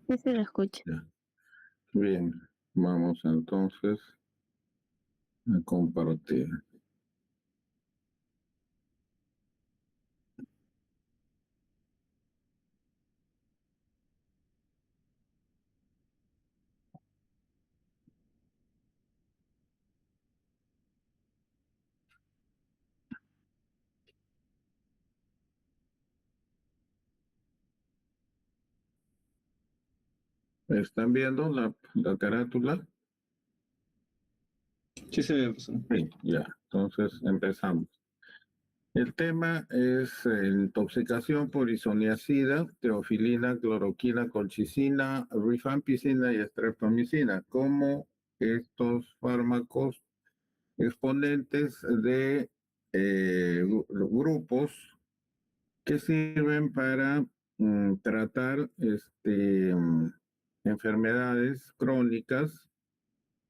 Sí se lo escucha. Ya. Bien, vamos entonces a compartir. ¿Están viendo la carátula? Sí se ve, profesor. Sí, ya. Entonces empezamos. El tema es intoxicación por isoniazida, teofilina, cloroquina, colchicina, rifampicina y estreptomicina, como estos fármacos exponentes de grupos que sirven para tratar enfermedades crónicas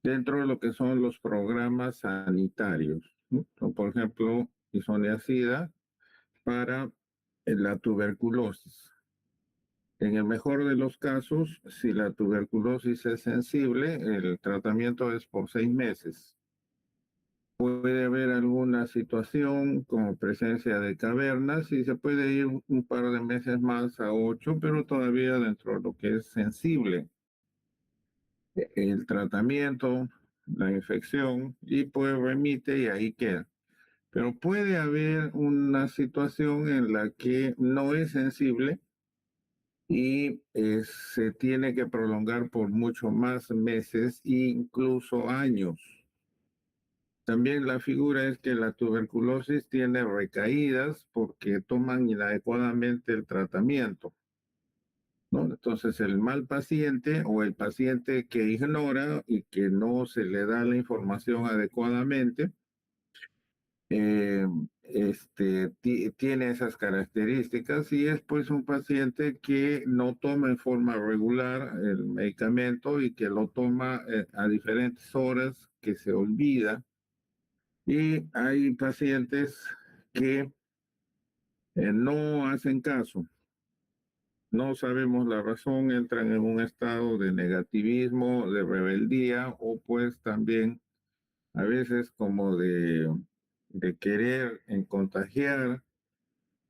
dentro de lo que son los programas sanitarios, ¿no? Por ejemplo, isoniazida para la tuberculosis. En el mejor de los casos, si la tuberculosis es sensible, el tratamiento es por 6 meses. Puede haber alguna situación como presencia de cavernas y se puede ir un par de meses más a 8, pero todavía dentro de lo que es sensible. El tratamiento, la infección, y pues remite y ahí queda. Pero puede haber una situación en la que no es sensible y se tiene que prolongar por mucho más meses e incluso años. También la figura es que la tuberculosis tiene recaídas porque toman inadecuadamente el tratamiento, ¿no? Entonces el mal paciente o el paciente que ignora y que no se le da la información adecuadamente, eh, tiene esas características y es pues un paciente que no toma en forma regular el medicamento y que lo toma a diferentes horas, que se olvida. Y hay pacientes que no hacen caso, no sabemos la razón, entran en un estado de negativismo, de rebeldía o pues también a veces como de querer contagiar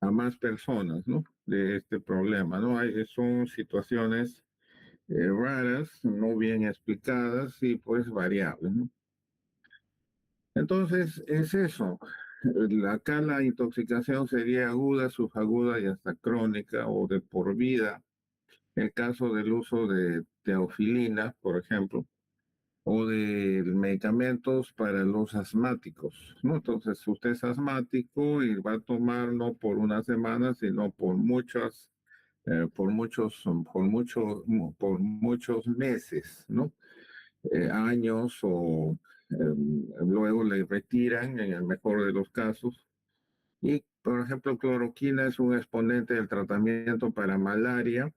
a más personas, ¿no? De este problema, ¿no? Son situaciones raras, no bien explicadas y pues variables, ¿no? Entonces, es eso. Acá la intoxicación sería aguda, subaguda y hasta crónica o de por vida. El caso del uso de teofilina, por ejemplo, o de medicamentos para los asmáticos, ¿no? Entonces, usted es asmático y va a tomar no por una semana, sino por muchos meses, ¿no? Años o luego le retiran en el mejor de los casos. Y, por ejemplo, cloroquina es un exponente del tratamiento para malaria.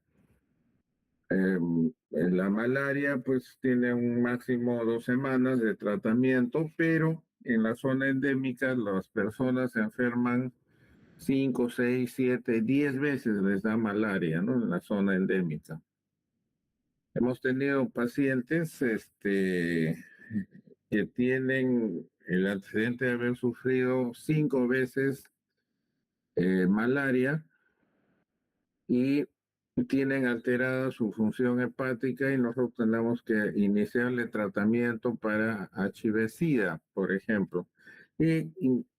En la malaria, pues tiene un máximo 2 semanas de tratamiento, pero en la zona endémica las personas se enferman 5, 6, 7, 10 veces les da malaria, ¿no? En la zona endémica. Hemos tenido pacientes, que tienen el antecedente de haber sufrido 5 veces malaria y tienen alterada su función hepática y nosotros tenemos que iniciarle tratamiento para HIV-Sida, por ejemplo. Y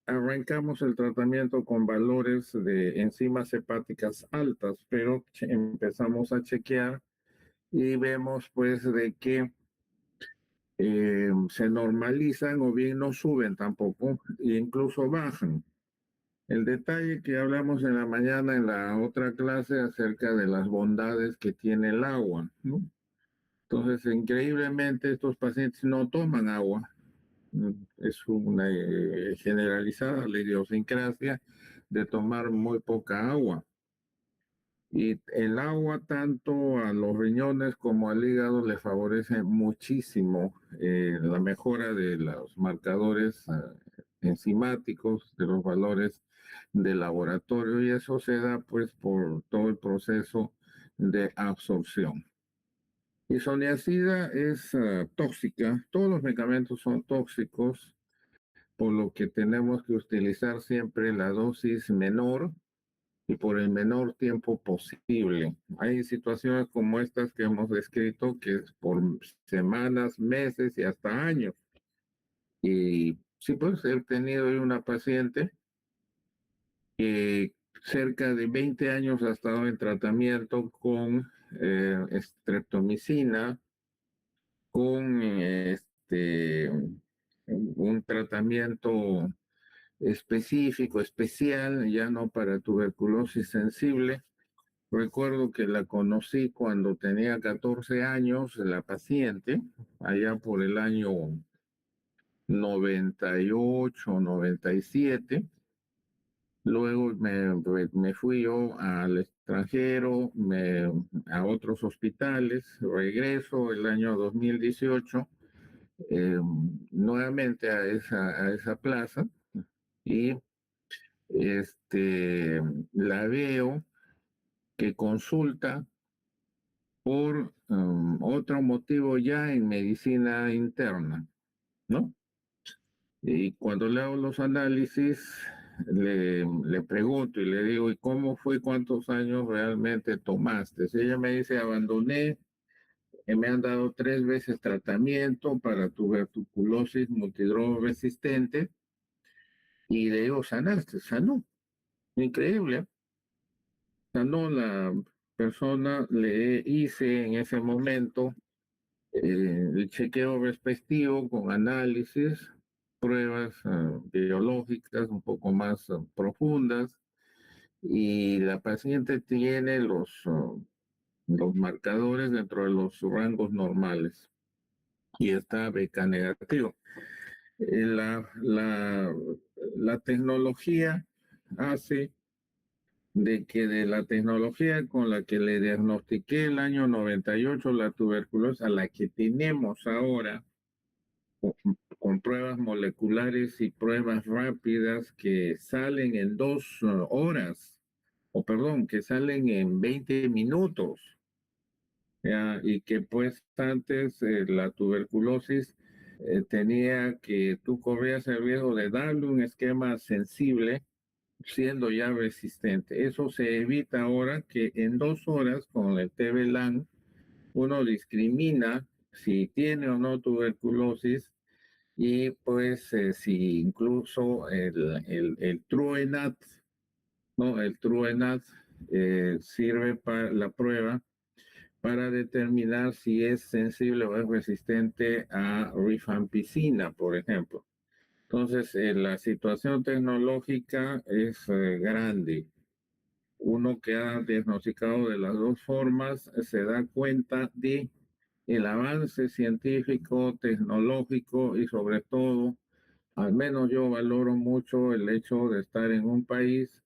arrancamos el tratamiento con valores de enzimas hepáticas altas, pero empezamos a chequear y vemos pues de que se normalizan o bien no suben tampoco, e incluso bajan. El detalle que hablamos en la mañana en la otra clase acerca de las bondades que tiene el agua, ¿no? Entonces, increíblemente, estos pacientes no toman agua. Es una generalizada la idiosincrasia de tomar muy poca agua. Y el agua, tanto a los riñones como al hígado, le favorece muchísimo la mejora de los marcadores enzimáticos, de los valores de laboratorio, y eso se da pues por todo el proceso de absorción. Isoniazida es tóxica, todos los medicamentos son tóxicos, por lo que tenemos que utilizar siempre la dosis menor y por el menor tiempo posible. Hay situaciones como estas que hemos descrito que es por semanas, meses y hasta años. Y sí, pues he tenido una paciente que cerca de 20 años ha estado en tratamiento con streptomicina, con un tratamiento específico, especial, ya no para tuberculosis sensible. Recuerdo que la conocí cuando tenía 14 años, la paciente, allá por el año 98, 97. Luego me fui yo al extranjero, a otros hospitales, regreso el año 2018 nuevamente a esa plaza y la veo que consulta por otro motivo ya en medicina interna, ¿no? Y cuando le hago los análisis, le pregunto y le digo, ¿y cómo fue? ¿Cuántos años realmente tomaste? Si ella me dice, abandoné, me han dado 3 veces tratamiento para tuberculosis multidroga resistente y le digo, ¿sanaste? Sanó. Increíble, ¿eh? Sanó la persona, le hice en ese momento el chequeo respectivo con análisis, pruebas biológicas un poco más profundas y la paciente tiene los marcadores dentro de los rangos normales y está beca negativo. Eh, la, la, la tecnología hace de que de la tecnología con la que le diagnostiqué el año 98 la tuberculosis a la que tenemos ahora, con, con pruebas moleculares y pruebas rápidas que salen en 2 horas, o perdón, que salen en 20 minutos, ¿ya? Y que pues antes la tuberculosis tenía que tú corrías el riesgo de darle un esquema sensible siendo ya resistente. Eso se evita ahora que en 2 horas con el TB-LAN uno discrimina si tiene o no tuberculosis y pues si incluso el TrueNAT, ¿no? El TrueNAT sirve para la prueba para determinar si es sensible o es resistente a rifampicina, por ejemplo. Entonces, la situación tecnológica es grande. Uno que ha diagnosticado de las dos formas se da cuenta de el avance científico, tecnológico y sobre todo, al menos yo valoro mucho el hecho de estar en un país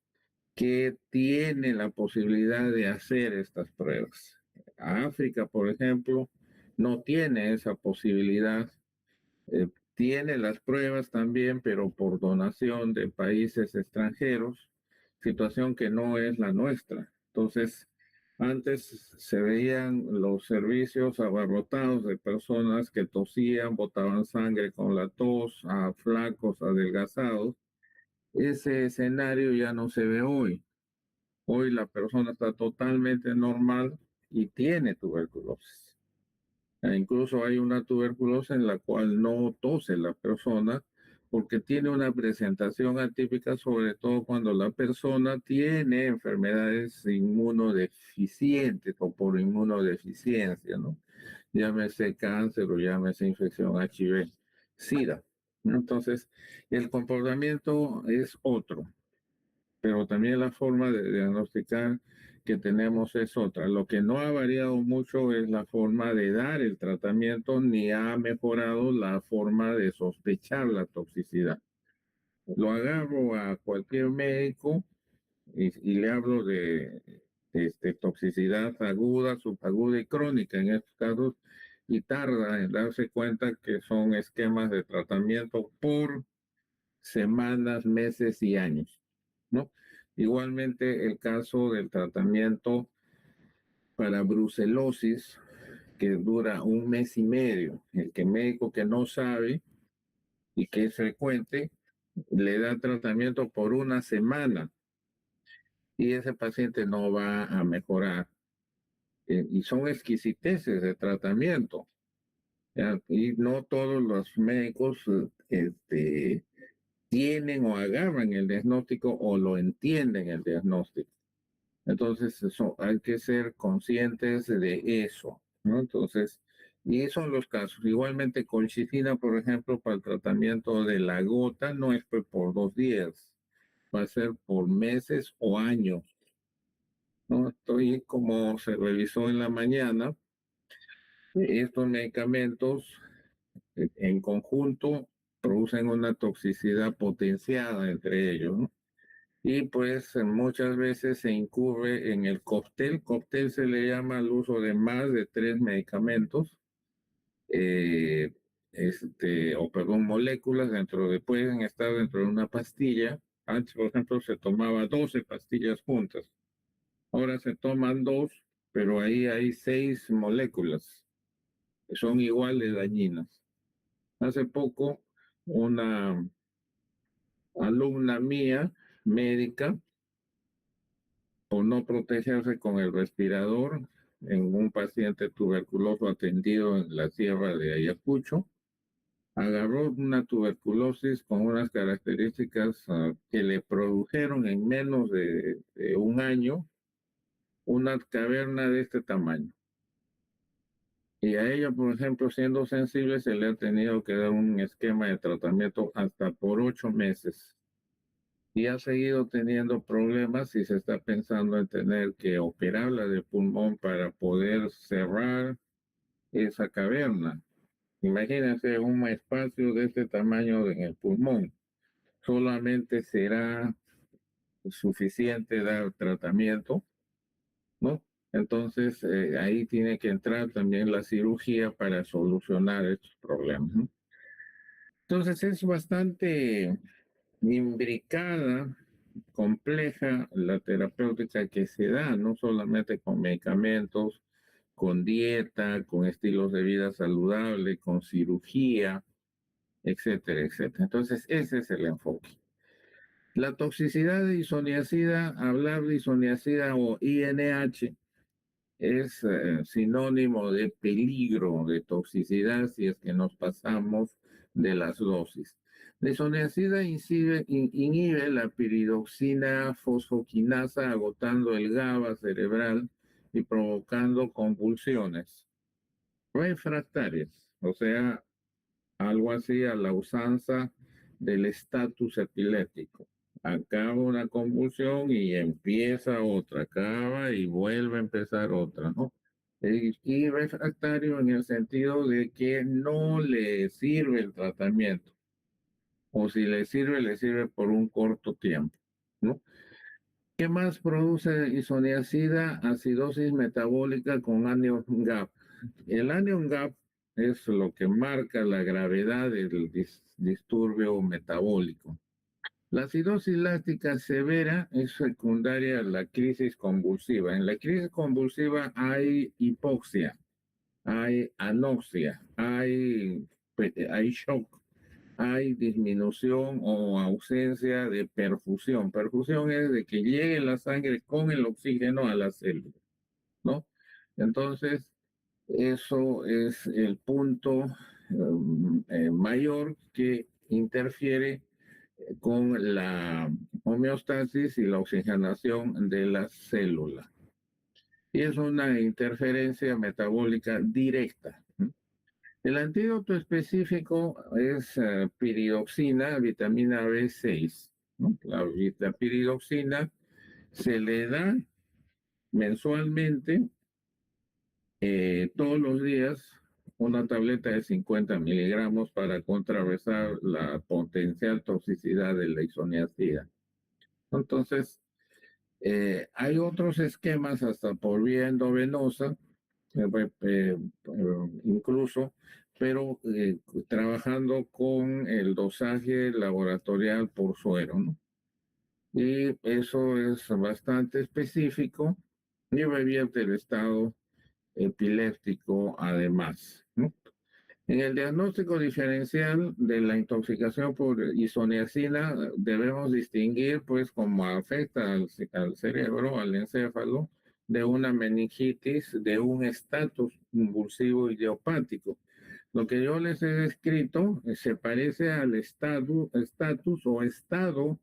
que tiene la posibilidad de hacer estas pruebas. África, por ejemplo, no tiene esa posibilidad. Tiene las pruebas también, pero por donación de países extranjeros, situación que no es la nuestra. Entonces, antes se veían los servicios abarrotados de personas que tosían, botaban sangre con la tos, a flacos, adelgazados. Ese escenario ya no se ve hoy. Hoy la persona está totalmente normal y tiene tuberculosis. Incluso hay una tuberculosis en la cual no tose la persona porque tiene una presentación atípica, sobre todo cuando la persona tiene enfermedades inmunodeficientes o por inmunodeficiencia, ¿no? Llámese cáncer o llámese infección HIV, SIDA. Entonces, el comportamiento es otro, pero también la forma de diagnosticar que tenemos es otra. Lo que no ha variado mucho es la forma de dar el tratamiento, ni ha mejorado la forma de sospechar la toxicidad. Lo agarro a cualquier médico y le hablo de toxicidad aguda, subaguda y crónica en estos casos, y tarda en darse cuenta que son esquemas de tratamiento por semanas, meses y años, ¿no? Igualmente el caso del tratamiento para brucelosis, que dura 1 mes y medio. El médico que no sabe y que es frecuente le da tratamiento por 1 semana y ese paciente no va a mejorar. Y son exquisiteces de tratamiento, ¿ya? Y no todos los médicos tienen o agarran el diagnóstico o lo entienden el diagnóstico. Entonces, hay que ser conscientes de eso, ¿no? Entonces, y son los casos. Igualmente, colchicina, por ejemplo, para el tratamiento de la gota, no es por 2 días, va a ser por meses o años, ¿no? Estoy como se revisó en la mañana, estos medicamentos en conjunto producen una toxicidad potenciada entre ellos, ¿no? Y pues muchas veces se incurre en el cóctel. Cóctel se le llama al uso de más de 3 medicamentos, eh, o perdón, moléculas pueden estar dentro de una pastilla. Antes, por ejemplo, se tomaba 12 pastillas juntas. Ahora se toman dos, pero ahí hay 6 moléculas que son igual de dañinas. Hace poco, una alumna mía, médica, por no protegerse con el respirador en un paciente tuberculoso atendido en la sierra de Ayacucho, agarró una tuberculosis con unas características que le produjeron en menos de un año una caverna de este tamaño. Y a ella, por ejemplo, siendo sensible, se le ha tenido que dar un esquema de tratamiento hasta por 8 meses. Y ha seguido teniendo problemas y se está pensando en tener que operarla de pulmón para poder cerrar esa caverna. Imagínense un espacio de este tamaño en el pulmón. Solamente será suficiente dar tratamiento, ¿no? Entonces, ahí tiene que entrar también la cirugía para solucionar estos problemas, ¿no? Entonces, es bastante imbricada, compleja la terapéutica que se da, no solamente con medicamentos, con dieta, con estilos de vida saludable, con cirugía, etcétera, etcétera. Entonces, ese es el enfoque. La toxicidad de isoniazida, hablar de isoniazida o INH es sinónimo de peligro, de toxicidad si es que nos pasamos de las dosis. La isoniazida inhibe la piridoxina fosfoquinasa agotando el GABA cerebral y provocando convulsiones refractarias, o sea, algo así a la usanza del estatus epiléptico. Acaba una convulsión y empieza otra, acaba y vuelve a empezar otra, ¿no? Y refractario en el sentido de que no le sirve el tratamiento, o si le sirve por un corto tiempo, ¿no? ¿Qué más produce isoniazida? Acidosis metabólica con anion gap. El anion gap es lo que marca la gravedad del disturbio metabólico. La acidosis láctica severa es secundaria a la crisis convulsiva. En la crisis convulsiva hay hipoxia, hay anoxia, hay shock, hay disminución o ausencia de perfusión. Perfusión es de que llegue la sangre con el oxígeno a la célula, ¿no? Entonces, eso es el punto mayor que interfiere con la homeostasis y la oxigenación de la célula. Y es una interferencia metabólica directa. El antídoto específico es piridoxina, vitamina B6, ¿no? La piridoxina se le da mensualmente, todos los días, una tableta de 50 miligramos para contrarrestar la potencial toxicidad de la isoniazida. Entonces, hay otros esquemas hasta por vía endovenosa, incluso, pero trabajando con el dosaje laboratorial por suero, ¿no? Y eso es bastante específico y revierte el estado epiléptico además, ¿no? En el diagnóstico diferencial de la intoxicación por isoniazida debemos distinguir pues cómo afecta al cerebro, al encéfalo, de una meningitis, de un estatus convulsivo idiopático. Lo que yo les he descrito se parece al estatus o estado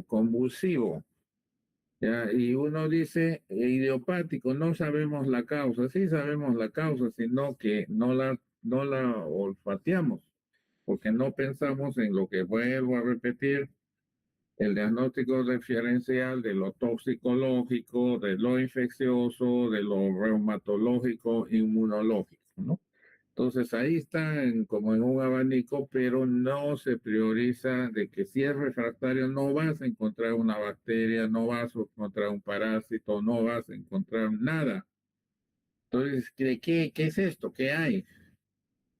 convulsivo. ¿Ya? Y uno dice idiopático, no sabemos la causa, sí sabemos la causa, sino que no la olfateamos, porque no pensamos en lo que vuelvo a repetir, el diagnóstico diferencial de lo toxicológico, de lo infeccioso, de lo reumatológico, inmunológico, ¿no? Entonces ahí está como en un abanico, pero no se prioriza de que si es refractario no vas a encontrar una bacteria, no vas a encontrar un parásito, no vas a encontrar nada. Entonces, ¿qué es esto? ¿Qué hay?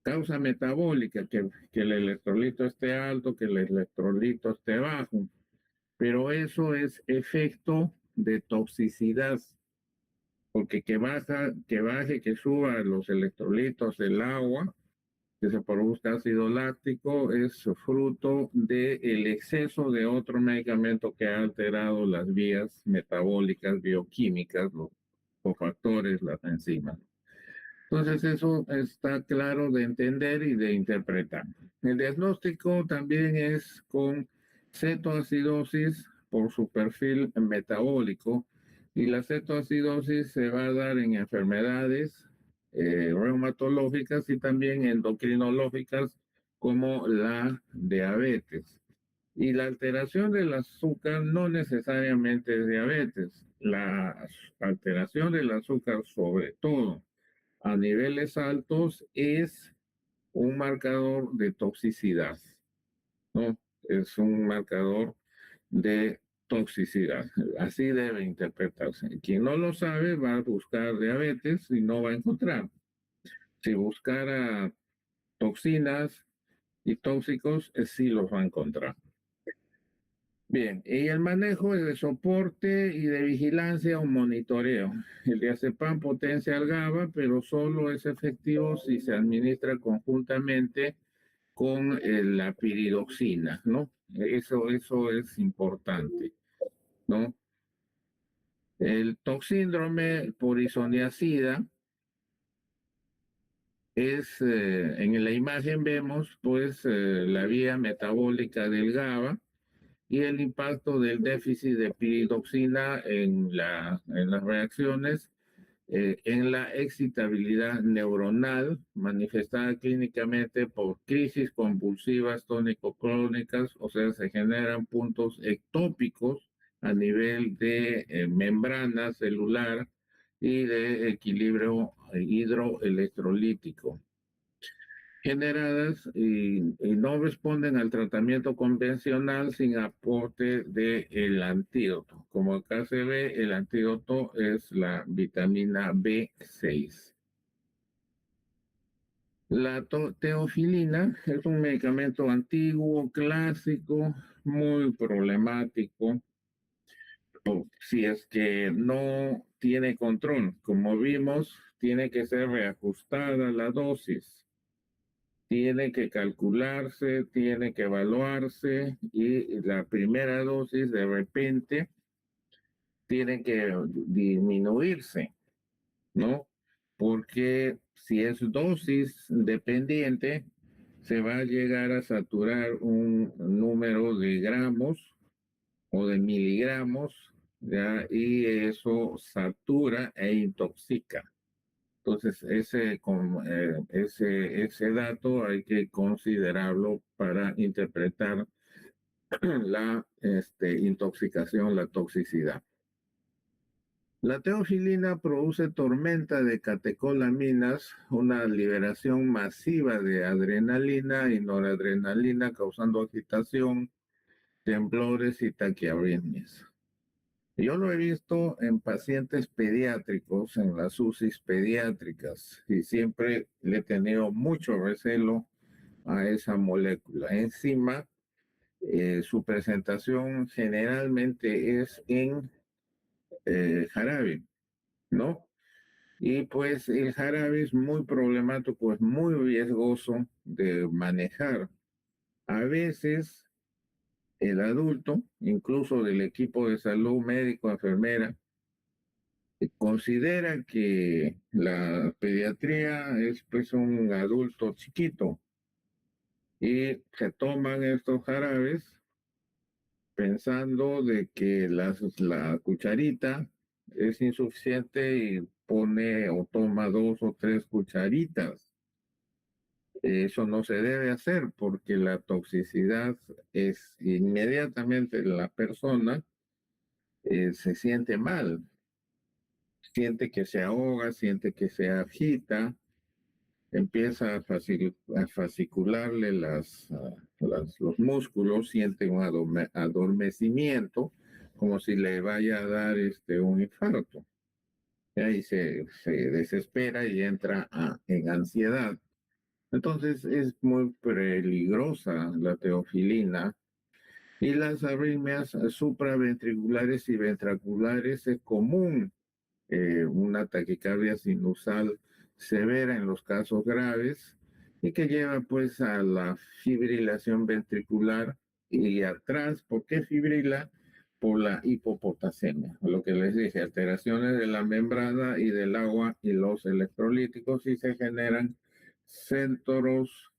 Causa metabólica, que el electrolito esté alto, que el electrolito esté bajo, pero eso es efecto de toxicidad, porque que baje, que suba los electrolitos del agua que se produzca ácido láctico es fruto del exceso de otro medicamento que ha alterado las vías metabólicas, bioquímicas, los cofactores, las enzimas. Entonces eso está claro de entender y de interpretar. El diagnóstico también es con cetoacidosis por su perfil metabólico y la cetoacidosis se va a dar en enfermedades reumatológicas y también endocrinológicas como la diabetes. Y la alteración del azúcar no necesariamente es diabetes. La alteración del azúcar sobre todo a niveles altos es un marcador de toxicidad, ¿no? Es un marcador de toxicidad. Así debe interpretarse. Quien no lo sabe va a buscar diabetes y no va a encontrar. Si buscara toxinas y tóxicos, sí los va a encontrar. Bien, y el manejo es de soporte y de vigilancia o monitoreo. El diazepam potencia al GABA, pero solo es efectivo si se administra conjuntamente con la piridoxina, ¿no? Eso es importante, ¿no? El toxíndrome por isoniazida en la imagen vemos, pues, la vía metabólica del GABA y el impacto del déficit de piridoxina en las reacciones, en la excitabilidad neuronal manifestada clínicamente por crisis convulsivas tónico-clónicas, o sea, se generan puntos ectópicos a nivel de membrana celular y de equilibrio hidroelectrolítico generadas y no responden al tratamiento convencional sin aporte del antídoto. Como acá se ve, el antídoto es la vitamina B6. La teofilina es un medicamento antiguo, clásico, muy problemático, si es que no tiene control. Como vimos, tiene que ser reajustada la dosis, tiene que calcularse, tiene que evaluarse y la primera dosis de repente tiene que disminuirse, ¿no? Porque si es dosis dependiente, se va a llegar a saturar un número de gramos o de miligramos, ¿ya? Y eso satura e intoxica. Entonces, ese dato hay que considerarlo para interpretar la intoxicación, la toxicidad. La teofilina produce tormenta de catecolaminas, una liberación masiva de adrenalina y noradrenalina, causando agitación, temblores y taquiarritmias. Yo lo he visto en pacientes pediátricos, en las UCIs pediátricas, y siempre le he tenido mucho recelo a esa molécula. Encima, su presentación generalmente es en jarabe, ¿no? Y pues el jarabe es muy problemático, es muy riesgoso de manejar. A veces el adulto, incluso del equipo de salud, médico, enfermera, considera que la pediatría es pues un adulto chiquito y se toman estos jarabes pensando de que la cucharita es insuficiente y pone o toma 2 o 3 cucharitas. Eso no se debe hacer porque la toxicidad es inmediatamente la persona se siente mal, siente que se ahoga, siente que se agita, empieza a fascicularle los músculos, siente un adormecimiento, como si le vaya a dar un infarto. Y ahí se desespera y entra en ansiedad. Entonces es muy peligrosa la teofilina y las arritmias supraventriculares y ventriculares es común una taquicardia sinusal severa en los casos graves y que lleva pues a la fibrilación ventricular y atrás, ¿por qué fibrila? Por la hipopotasemia, lo que les dije, alteraciones de la membrana y del agua y los electrolíticos y se generan centros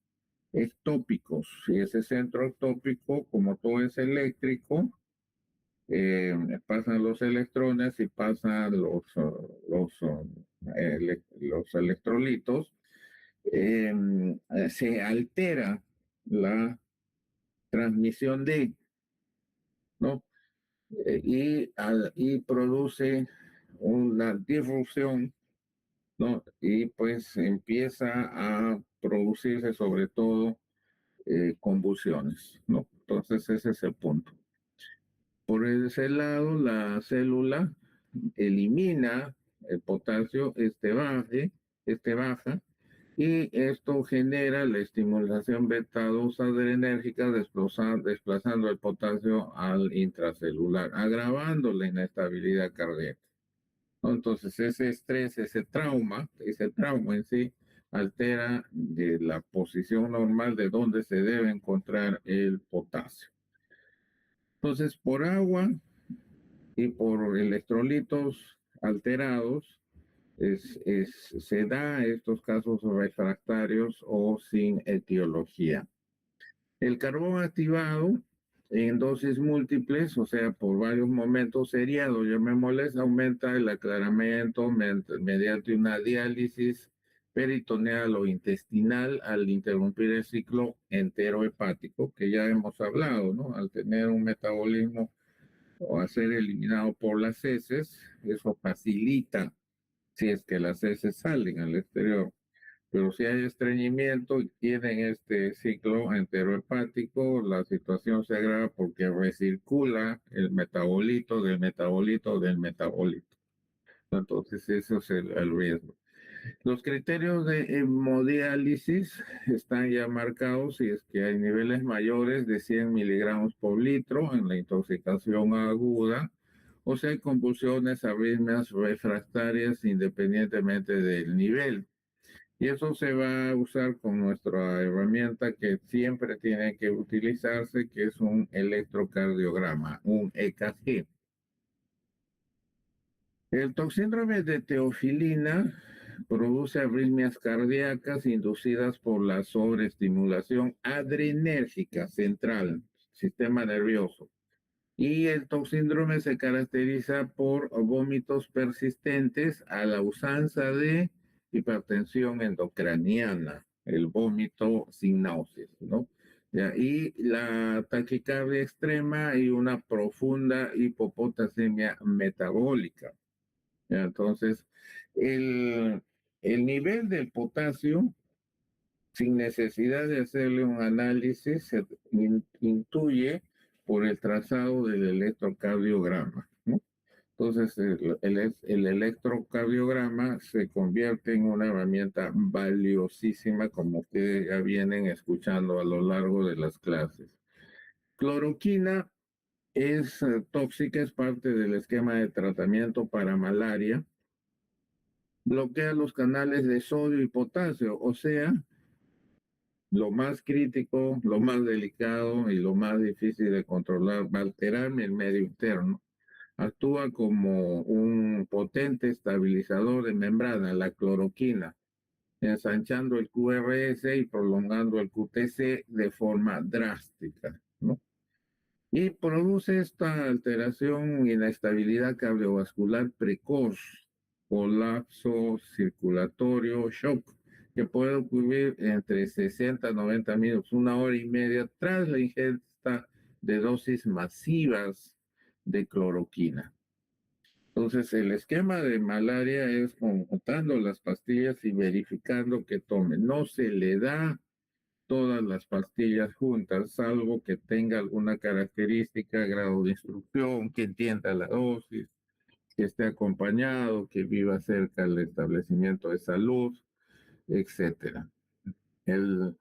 ectópicos. Y ese centro ectópico, como todo es eléctrico, eh, pasan los electrones y pasan los electrolitos, se altera la transmisión de, ¿no? Y produce una disrupción, ¿no? Y pues empieza a producirse sobre todo convulsiones, ¿no? Entonces ese es el punto. Por ese lado, la célula elimina el potasio, baja, y esto genera la estimulación beta 2 adrenérgica desplazando el potasio al intracelular, agravando la inestabilidad cardíaca, ¿no? Entonces, ese estrés, ese trauma en sí, altera de la posición normal de donde se debe encontrar el potasio. Entonces, por agua y por electrolitos alterados, se da estos casos refractarios o sin etiología. El carbón activado en dosis múltiples, o sea, por varios momentos seriados, llamémosles, aumenta el aclaramiento mediante una diálisis peritoneal o intestinal al interrumpir el ciclo enterohepático, que ya hemos hablado, ¿no? Al tener un metabolismo o a ser eliminado por las heces, eso facilita si es que las heces salen al exterior. Pero si hay estreñimiento y tienen este ciclo enterohepático, la situación se agrava porque recircula el metabolito del metabolito del metabolito. Entonces, eso es el riesgo. Los criterios de hemodiálisis están ya marcados si es que hay niveles mayores de 100 miligramos por litro en la intoxicación aguda o si hay convulsiones, arritmias refractarias independientemente del nivel. Y eso se va a usar con nuestra herramienta que siempre tiene que utilizarse, que es un electrocardiograma, un EKG. El toxíndrome de teofilina produce arritmias cardíacas inducidas por la sobreestimulación adrenérgica central, sistema nervioso. Y el toxíndrome se caracteriza por vómitos persistentes a la usanza de hipertensión endocraniana, el vómito sin náuseas, ¿no? Ya, y la taquicardia extrema y una profunda hipopotasemia metabólica. Ya, entonces, el, el nivel del potasio, sin necesidad de hacerle un análisis, se intuye por el trazado del electrocardiograma, ¿no? Entonces, el electrocardiograma se convierte en una herramienta valiosísima, como ustedes ya vienen escuchando a lo largo de las clases. Cloroquina es tóxica, es parte del esquema de tratamiento para malaria bloquea los canales de sodio y potasio, o sea, lo más crítico, lo más delicado y lo más difícil de controlar, va a alterar el medio interno. Actúa como un potente estabilizador de membrana, la cloroquina, ensanchando el QRS y prolongando el QTC de forma drástica, ¿no? Y produce esta alteración, inestabilidad cardiovascular precoz, colapso circulatorio, shock, que puede ocurrir entre 60 a 90 minutos, 1 hora y media, tras la ingesta de dosis masivas de cloroquina. Entonces, el esquema de malaria es contando las pastillas y verificando que tome. No se le da todas las pastillas juntas, salvo que tenga alguna característica, grado de instrucción, que entienda la dosis, que esté acompañado, que viva cerca del establecimiento de salud, etcétera. El,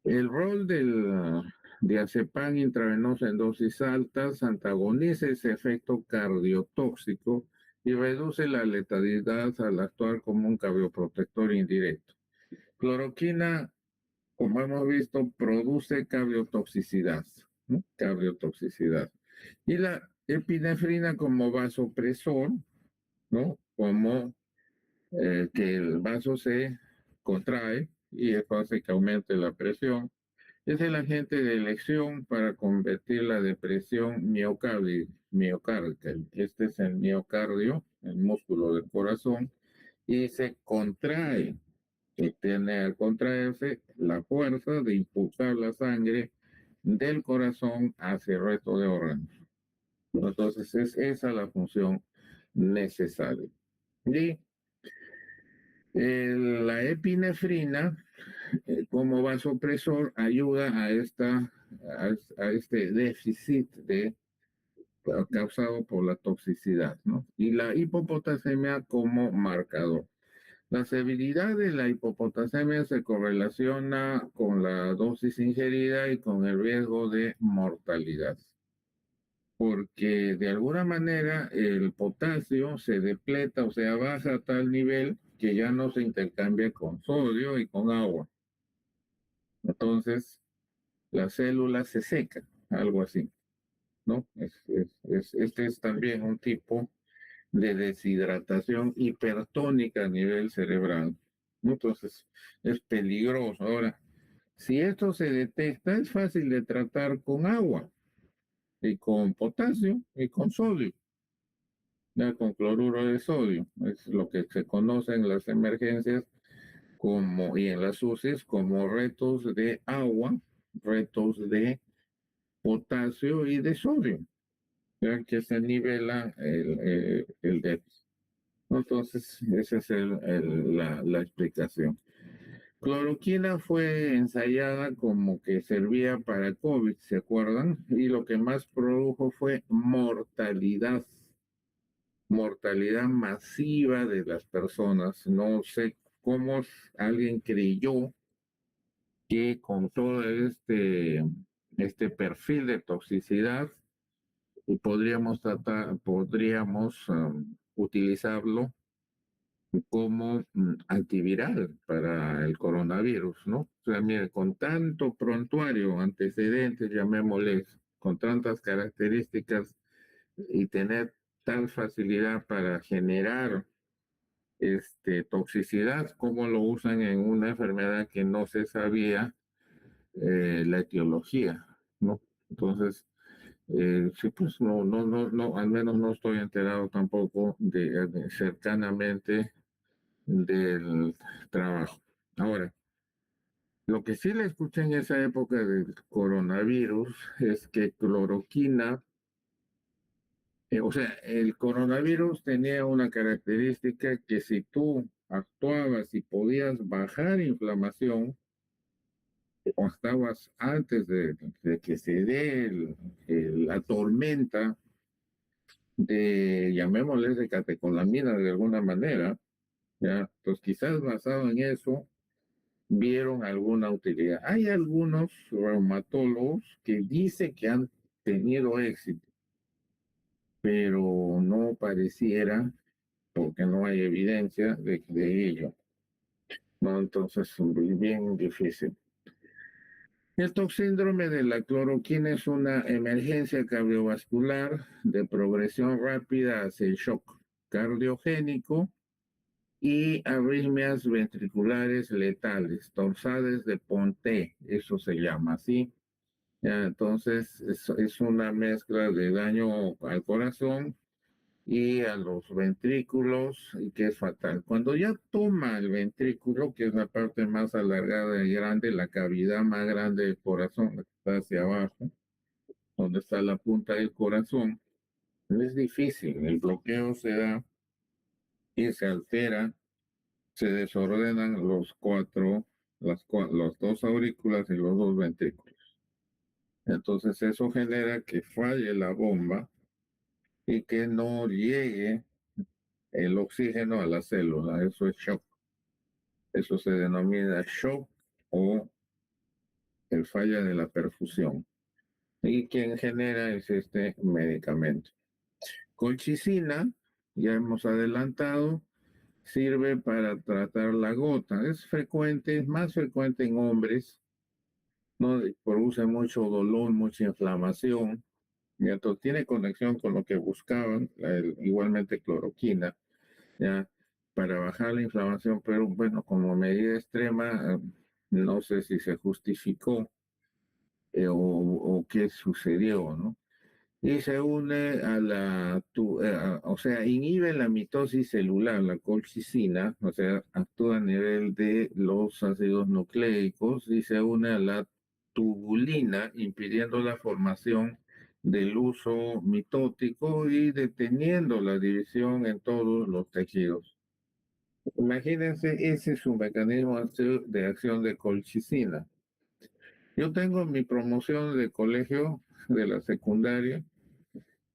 el rol del diazepam intravenoso en dosis altas antagoniza ese efecto cardiotóxico y reduce la letalidad al actuar como un cardioprotector indirecto. Cloroquina, como hemos visto, produce cardiotoxicidad, ¿no? Cardiotoxicidad. Y la epinefrina como vasopresor, ¿no? Como que el vaso se contrae y eso hace que aumente la presión. Es el agente de elección para convertir la depresión miocárdica. Este es el miocardio, el músculo del corazón, y se contrae y tiene al contraerse la fuerza de impulsar la sangre del corazón hacia el resto de órganos. Entonces es esa la función necesaria. Y la epinefrina, como vasopresor, ayuda a este déficit causado por la toxicidad, ¿no? Y la hipopotasemia como marcador. La severidad de la hipopotasemia se correlaciona con la dosis ingerida y con el riesgo de mortalidad, porque de alguna manera el potasio se depleta, o sea, baja a tal nivel que ya no se intercambia con sodio y con agua. Entonces, las células se secan, algo así, ¿no? Este es también un tipo de deshidratación hipertónica a nivel cerebral. Entonces, es peligroso. Ahora, si esto se detecta, es fácil de tratar con agua y con potasio y con sodio, ya con cloruro de sodio. Es lo que se conoce en las emergencias como, y en las UCIs como retos de agua, retos de potasio y de sodio, ya que se nivela el déficit. Entonces, esa es la explicación. Cloroquina fue ensayada como que servía para COVID, ¿se acuerdan? Y lo que más produjo fue mortalidad masiva de las personas. No sé cómo alguien creyó que con todo este perfil de toxicidad podríamos utilizarlo como antiviral para el coronavirus, ¿no? O sea, mire, con tanto prontuario, antecedentes, llamémosles, con tantas características y tener tal facilidad para generar toxicidad, como lo usan en una enfermedad que no se sabía la etiología, ¿no? Entonces, sí, pues no, al menos no estoy enterado tampoco de cercanamente del trabajo. Ahora, lo que sí le escuché en esa época del coronavirus es que cloroquina, o sea, el coronavirus tenía una característica que si tú actuabas y podías bajar inflamación, o estabas antes de que se dé la tormenta llamémosle de catecolamina de alguna manera, ¿ya? Pues quizás basado en eso, vieron alguna utilidad. Hay algunos reumatólogos que dicen que han tenido éxito, pero no pareciera porque no hay evidencia de ello, ¿no? Entonces, bien difícil. El toxíndrome de la cloroquina es una emergencia cardiovascular de progresión rápida hacia el shock cardiogénico y arritmias ventriculares letales, torsades de Ponté, eso se llama así. Ya, entonces es una mezcla de daño al corazón y a los ventrículos, y que es fatal. Cuando ya toma el ventrículo, que es la parte más alargada y grande, la cavidad más grande del corazón, la que está hacia abajo, donde está la punta del corazón, es difícil. El bloqueo se da y se altera, se desordenan los dos aurículas y los dos ventrículos. Entonces eso genera que falle la bomba y que no llegue el oxígeno a la célula. Eso es shock. Eso se denomina shock o el falla de la perfusión. Y quien genera es este medicamento. Colchicina, ya hemos adelantado, sirve para tratar la gota. Es frecuente, es más frecuente en hombres, ¿no? Produce mucho dolor, mucha inflamación. Y entonces tiene conexión con lo que buscaban, igualmente cloroquina, ya, para bajar la inflamación, pero bueno, como medida extrema, no sé si se justificó o qué sucedió, ¿no? Y se une a o sea, inhibe la mitosis celular, la colchicina, o sea, actúa a nivel de los ácidos nucleicos y se une a la tubulina, impidiendo la formación del uso mitótico y deteniendo la división en todos los tejidos. Imagínense, ese es un mecanismo de acción de colchicina. Yo tengo mi promoción de colegio de la secundaria,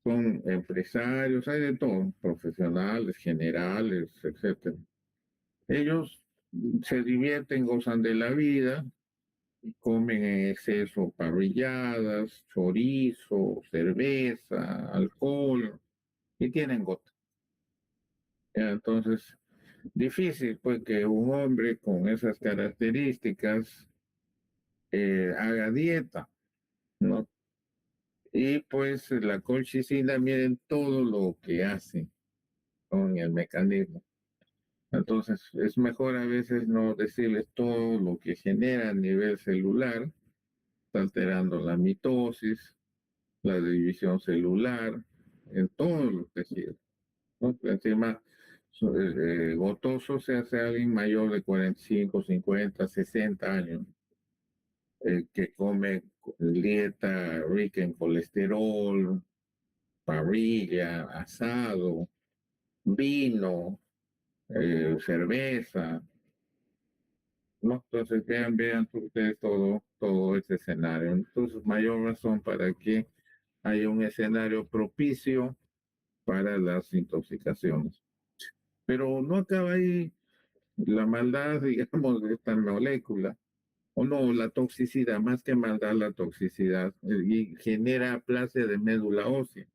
son empresarios, hay de todo, profesionales, generales, etcétera. Ellos se divierten, gozan de la vida, comen en exceso parrilladas, chorizo, cerveza, alcohol y tienen gota. Entonces, difícil pues que un hombre con esas características haga dieta, ¿no? Y pues la colchicina, miren todo lo que hace con el mecanismo. Entonces, es mejor a veces no decirles todo lo que genera a nivel celular, está alterando la mitosis, la división celular, en todos los tejidos, ¿no? Encima, gotoso se hace alguien mayor de 45, 50, 60 años, que come dieta rica en colesterol, parrilla, asado, vino, cerveza, ¿no? Entonces vean ustedes todo ese escenario. Entonces, mayor razón para que haya un escenario propicio para las intoxicaciones. Pero no acaba ahí la maldad, digamos, de esta molécula, o no, la toxicidad, más que maldad, la toxicidad, y genera aplasia de médula ósea,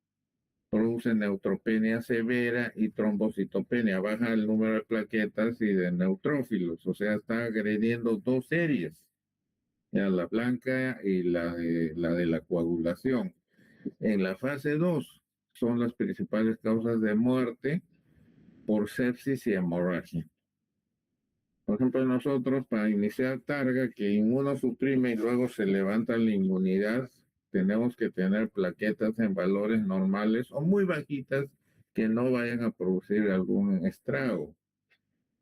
produce neutropenia severa y trombocitopenia, baja el número de plaquetas y de neutrófilos, o sea, está agrediendo dos series, ya la blanca y la de la coagulación. En la fase 2 son las principales causas de muerte por sepsis y hemorragia. Por ejemplo, nosotros para iniciar Targa, que inmunosuprime y luego se levanta la inmunidad, tenemos que tener plaquetas en valores normales o muy bajitas que no vayan a producir algún estrago.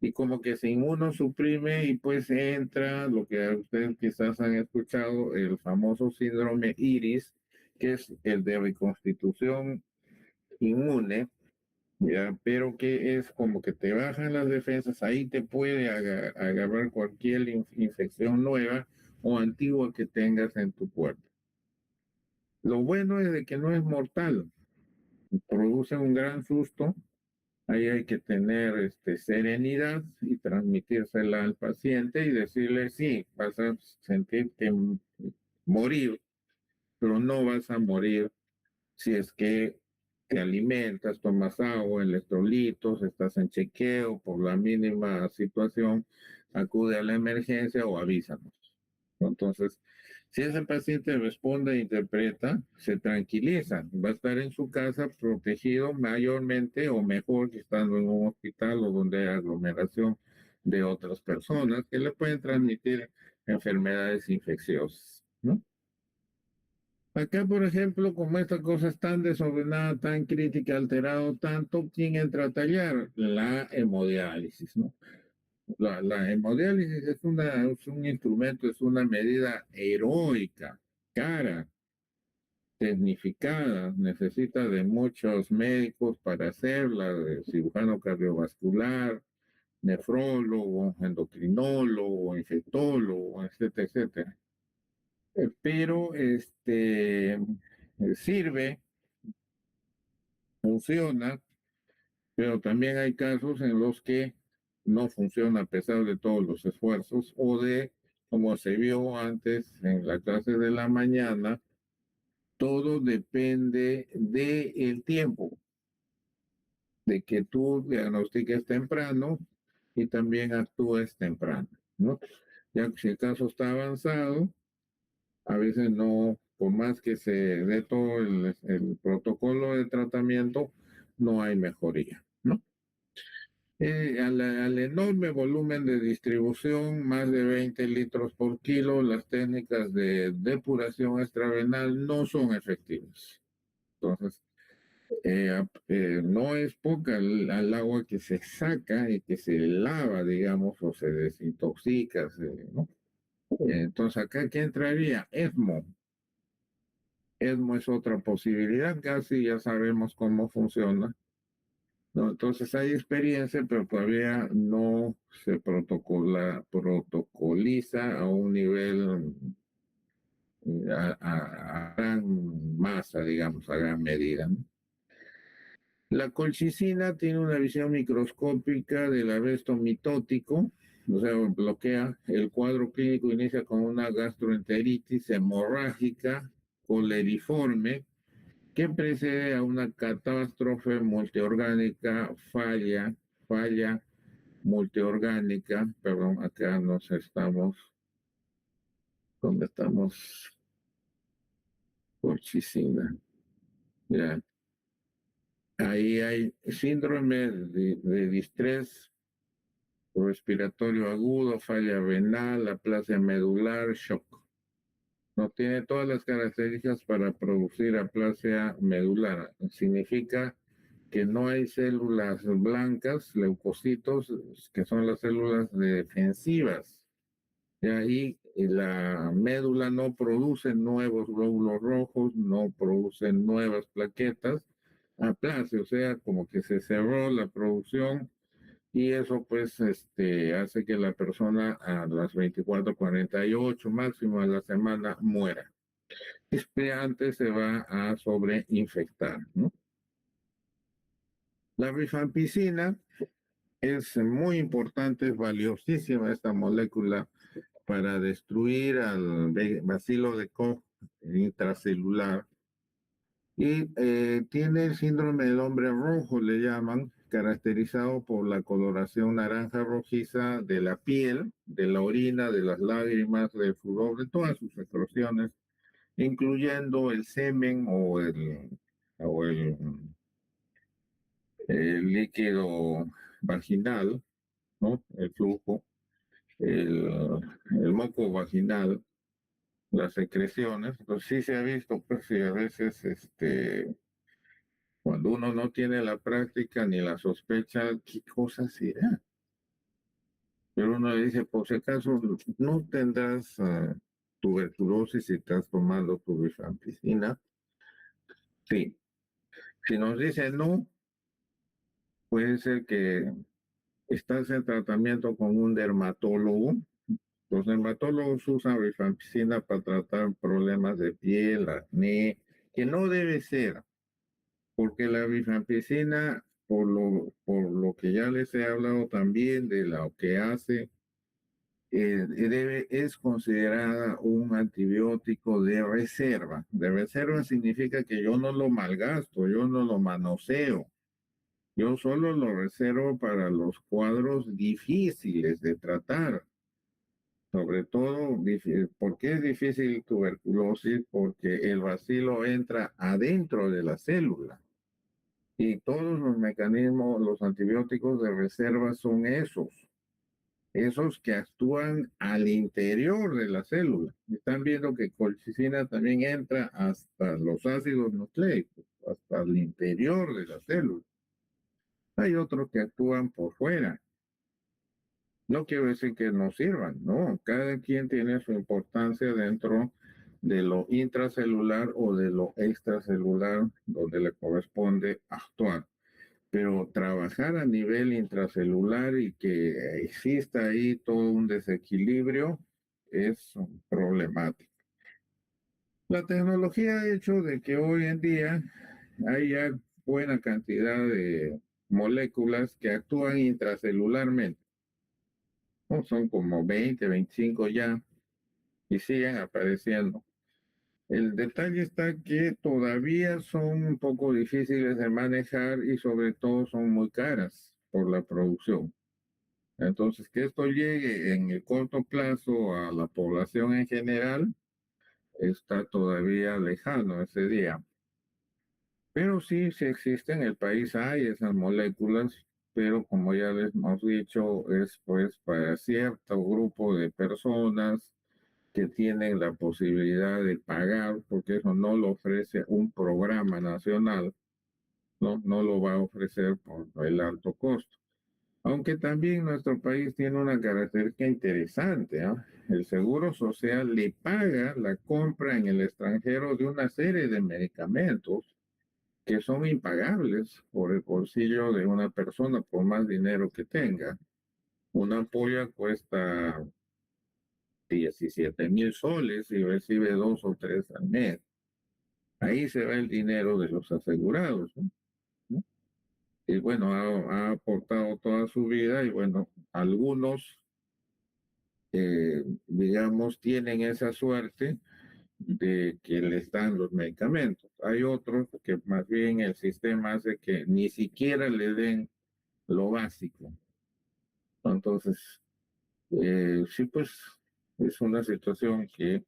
Y como que se inmunosuprime y pues entra lo que ustedes quizás han escuchado, el famoso síndrome IRIS, que es el de reconstitución inmune, ya, pero que es como que te bajan las defensas, ahí te puede agarrar cualquier infección nueva o antigua que tengas en tu cuerpo. Lo bueno es de que no es mortal, produce un gran susto, ahí hay que tener serenidad y transmitírsela al paciente y decirle, sí, vas a sentirte morir, pero no vas a morir si es que te alimentas, tomas agua, electrolitos, estás en chequeo por la mínima situación, acude a la emergencia o avísanos. Entonces, si ese paciente responde e interpreta, se tranquiliza, va a estar en su casa protegido mayormente o mejor que estando en un hospital o donde hay aglomeración de otras personas que le pueden transmitir enfermedades infecciosas, ¿no? Acá, por ejemplo, como esta cosa es tan desordenada, tan crítica, alterado tanto, ¿quién entra a tallar? La hemodiálisis, ¿no? La hemodiálisis es un instrumento, es una medida heroica, cara, tecnificada, necesita de muchos médicos para hacerla, de cirujano cardiovascular, nefrólogo, endocrinólogo, infectólogo, etcétera, etcétera. Pero sirve, funciona, pero también hay casos en los que no funciona a pesar de todos los esfuerzos o de, como se vio antes en la clase de la mañana, todo depende del tiempo, de que tú diagnostiques temprano y también actúes temprano, ¿no? Ya que si el caso está avanzado, a veces no, por más que se dé todo el protocolo de tratamiento, no hay mejoría, ¿no? Al enorme volumen de distribución, más de 20 litros por kilo, las técnicas de depuración extravenal no son efectivas. Entonces, no es poca el agua que se saca y que se lava, digamos, o se desintoxica, ¿no? Entonces, acá, ¿qué entraría? ESMO. ESMO es otra posibilidad, casi ya sabemos cómo funciona. No, entonces hay experiencia, pero todavía no se protocoliza a un nivel, a gran masa, digamos, a gran medida, ¿no? La colchicina tiene una visión microscópica del arresto mitótico, o sea, bloquea el cuadro clínico, inicia con una gastroenteritis hemorrágica coleriforme que precede a una catástrofe multiorgánica, falla multiorgánica, perdón, acá nos estamos, ¿dónde estamos? Colchicina, ya. Ahí hay síndrome de distrés respiratorio agudo, falla renal, aplasia medular, shock. No tiene todas las características para producir aplasia medular. Significa que no hay células blancas, leucocitos, que son las células defensivas. Y ahí la médula no produce nuevos glóbulos rojos, no produce nuevas plaquetas, aplasia, o sea, como que se cerró la producción y eso pues hace que la persona a las 24, 48 máximo a la semana muera. Antes se va a sobreinfectar, ¿no? La rifampicina es muy importante, es valiosísima esta molécula para destruir al bacilo de Koch intracelular y tiene el síndrome del hombre rojo, le llaman, caracterizado por la coloración naranja rojiza de la piel, de la orina, de las lágrimas, del furor, de todas sus secreciones, incluyendo el semen o el líquido vaginal, ¿no? El flujo, el, el moco vaginal, las secreciones. Entonces sí se ha visto, pues sí, a veces cuando uno no tiene la práctica ni la sospecha, ¿qué cosa será? Pero uno le dice, por si acaso, no tendrás tuberculosis si estás tomando tu rifampicina. Sí. Si nos dice no, puede ser que estás en tratamiento con un dermatólogo. Los dermatólogos usan rifampicina para tratar problemas de piel, acné, que no debe ser, porque la rifampicina, por lo que ya les he hablado también de lo que hace es considerada un antibiótico de reserva. De reserva significa que yo no lo malgasto, yo no lo manoseo. Yo solo lo reservo para los cuadros difíciles de tratar. Sobre todo, ¿por qué es difícil tuberculosis? Porque el bacilo entra adentro de la célula. Y todos los mecanismos, los antibióticos de reserva son esos que actúan al interior de la célula. Están viendo que colchicina también entra hasta los ácidos nucleicos, hasta el interior de la célula. Hay otros que actúan por fuera. No quiero decir que no sirvan, no. Cada quien tiene su importancia dentro de lo intracelular o de lo extracelular donde le corresponde actuar. Pero trabajar a nivel intracelular y que exista ahí todo un desequilibrio es problemático. La tecnología ha hecho de que hoy en día hay ya buena cantidad de moléculas que actúan intracelularmente. ¿No? Son como 20, 25 ya y siguen apareciendo. El detalle está que todavía son un poco difíciles de manejar y sobre todo son muy caras por la producción. Entonces, que esto llegue en el corto plazo a la población en general está todavía lejano ese día. Pero sí, sí existen, en el país hay esas moléculas, pero como ya les hemos dicho, es pues para cierto grupo de personas que tienen la posibilidad de pagar, porque eso no lo ofrece un programa nacional, no lo va a ofrecer por el alto costo. Aunque también nuestro país tiene una característica interesante, ¿ah? El Seguro Social le paga la compra en el extranjero de una serie de medicamentos que son impagables por el bolsillo de una persona por más dinero que tenga. Una ampolla cuesta 17,000 soles y recibe 2 o 3 al mes. Ahí se va el dinero de los asegurados, ¿no? Y bueno, ha aportado toda su vida y bueno, algunos, digamos, tienen esa suerte de que les dan los medicamentos. Hay otros que más bien el sistema hace que ni siquiera le den lo básico. Entonces, sí, pues es una situación que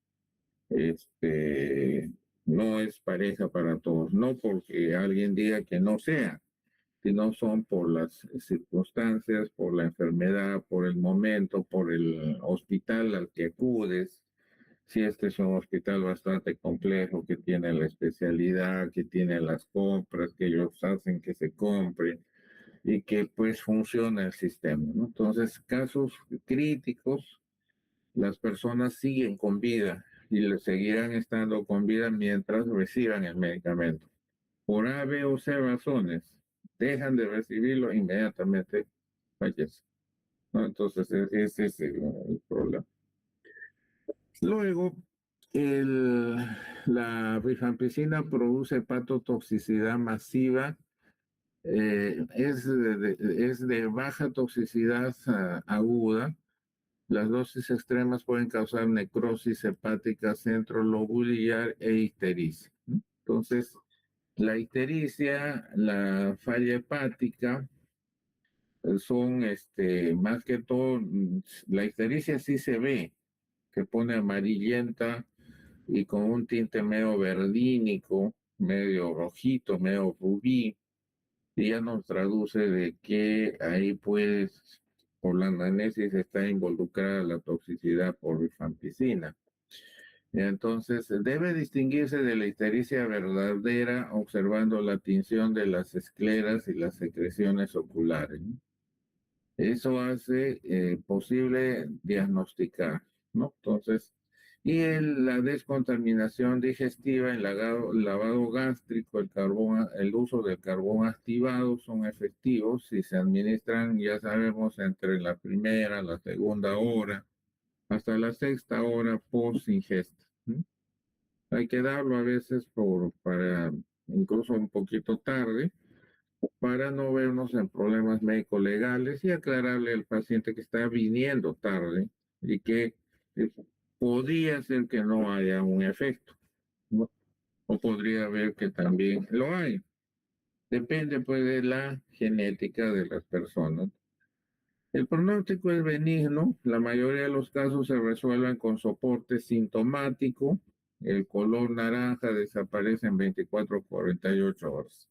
no es pareja para todos, no porque alguien diga que no sea, sino son por las circunstancias, por la enfermedad, por el momento, por el hospital al que acudes. Si este es un hospital bastante complejo, que tiene la especialidad, que tiene las compras, que ellos hacen que se compren y que pues funciona el sistema, ¿no? Entonces, casos críticos, las personas siguen con vida y le seguirán estando con vida mientras reciban el medicamento. Por A, B o C razones, dejan de recibirlo, inmediatamente fallecen, ¿no? Entonces, ese es el problema. Luego, el, la rifampicina produce hepatotoxicidad masiva. Es de baja toxicidad aguda. Las dosis extremas pueden causar necrosis hepática centrolobular e ictericia, ¿no? Entonces, la ictericia, la falla hepática, son más que todo, la ictericia sí se ve, se pone amarillenta y con un tinte medio verdínico, medio rojito, medio rubí, y ya nos traduce de que ahí pues por la anamnesis está involucrada la toxicidad por rifampicina. Entonces, debe distinguirse de la ictericia verdadera observando la tinción de las escleras y las secreciones oculares, ¿no? Eso hace posible diagnosticar, ¿no? Entonces, la descontaminación digestiva, el lavado gástrico, el uso del carbón activado son efectivos si se administran, ya sabemos, entre la primera, la segunda hora, hasta la sexta hora post ingesta, ¿no? Hay que darlo a veces para incluso un poquito tarde, para no vernos en problemas médico-legales y aclararle al paciente que está viniendo tarde y que eh, podría ser que no haya un efecto, ¿no? O podría haber que también lo hay. Depende pues de la genética de las personas. El pronóstico es benigno, la mayoría de los casos se resuelven con soporte sintomático, el color naranja desaparece en 24 o 48 horas.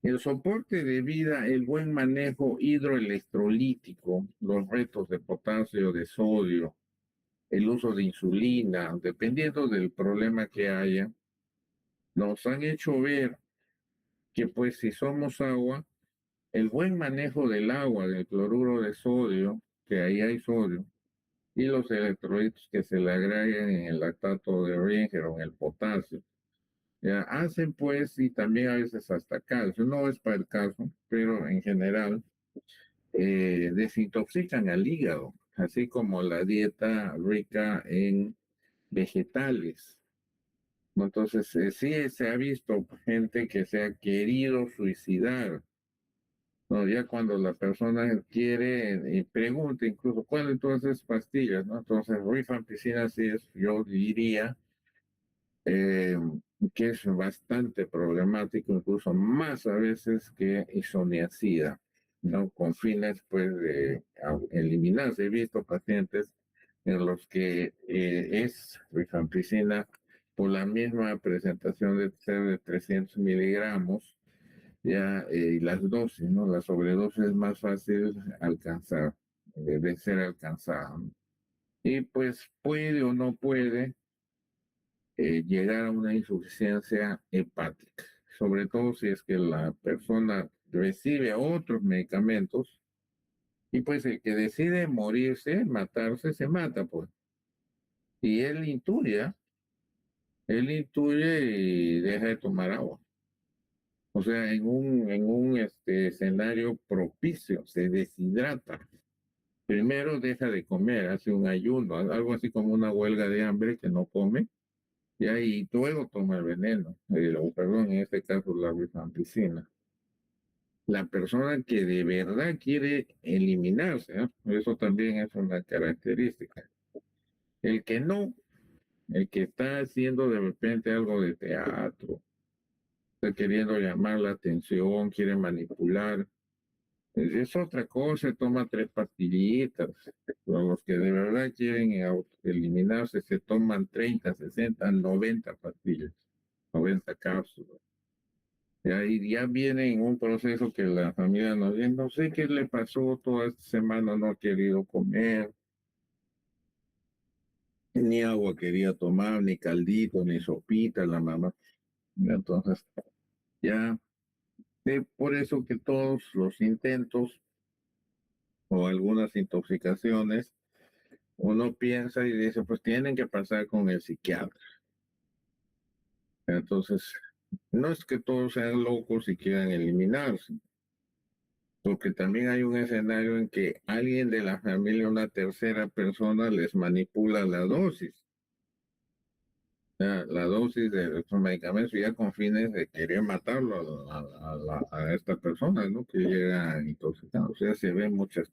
El soporte de vida, el buen manejo hidroelectrolítico, los retos de potasio, de sodio, el uso de insulina, dependiendo del problema que haya, nos han hecho ver que pues si somos agua, el buen manejo del agua, del cloruro de sodio, que ahí hay sodio, y los electrolitos que se le agregan en el lactato de Ringer o en el potasio, ya, hacen pues, y también a veces hasta calcio, no es para el caso, pero en general desintoxican al hígado, así como la dieta rica en vegetales. Entonces, sí se ha visto gente que se ha querido suicidar, ¿no? Ya cuando la persona quiere y pregunta incluso, ¿cuál de todas esas pastillas? ¿No? Entonces, rifampicina sí es, yo diría, eh, que es bastante problemático, incluso más a veces que isoniazida, ¿no? Con fines, pues, de eliminarse. He visto pacientes en los que es rifampicina por la misma presentación de ser de 300 miligramos, ya, y las dosis, ¿no? La sobredosis es más fácil alcanzar, de ser alcanzada. Y pues puede o no puede llegar a una insuficiencia hepática, sobre todo si es que la persona recibe otros medicamentos y pues el que decide morirse, matarse, se mata pues. Y él intuye y deja de tomar agua. O sea, en un escenario propicio, se deshidrata. Primero deja de comer, hace un ayuno, algo así como una huelga de hambre que no come. Y ahí luego toma el veneno, o perdón, en este caso la rifampicina. La persona que de verdad quiere eliminarse, ¿eh? Eso también es una característica. El que no, el que está haciendo de repente algo de teatro, está queriendo llamar la atención, quiere manipular, es otra cosa, toma 3 pastillitas. Pero los que de verdad quieren eliminarse se toman 30, 60, 90 pastillas, 90 cápsulas. Y ahí ya viene en un proceso que la familia nos dice, no sé qué le pasó, toda esta semana no ha querido comer, ni agua quería tomar, ni caldito, ni sopita la mamá. Entonces, ya, por eso que todos los intentos o algunas intoxicaciones, uno piensa y dice, pues tienen que pasar con el psiquiatra. Entonces, no es que todos sean locos y quieran eliminarse, porque también hay un escenario en que alguien de la familia, una tercera persona, les manipula la dosis. La dosis de estos medicamentos ya con fines de querer matarlo a esta persona, ¿no? Que llega intoxicado. O sea, se ven muchas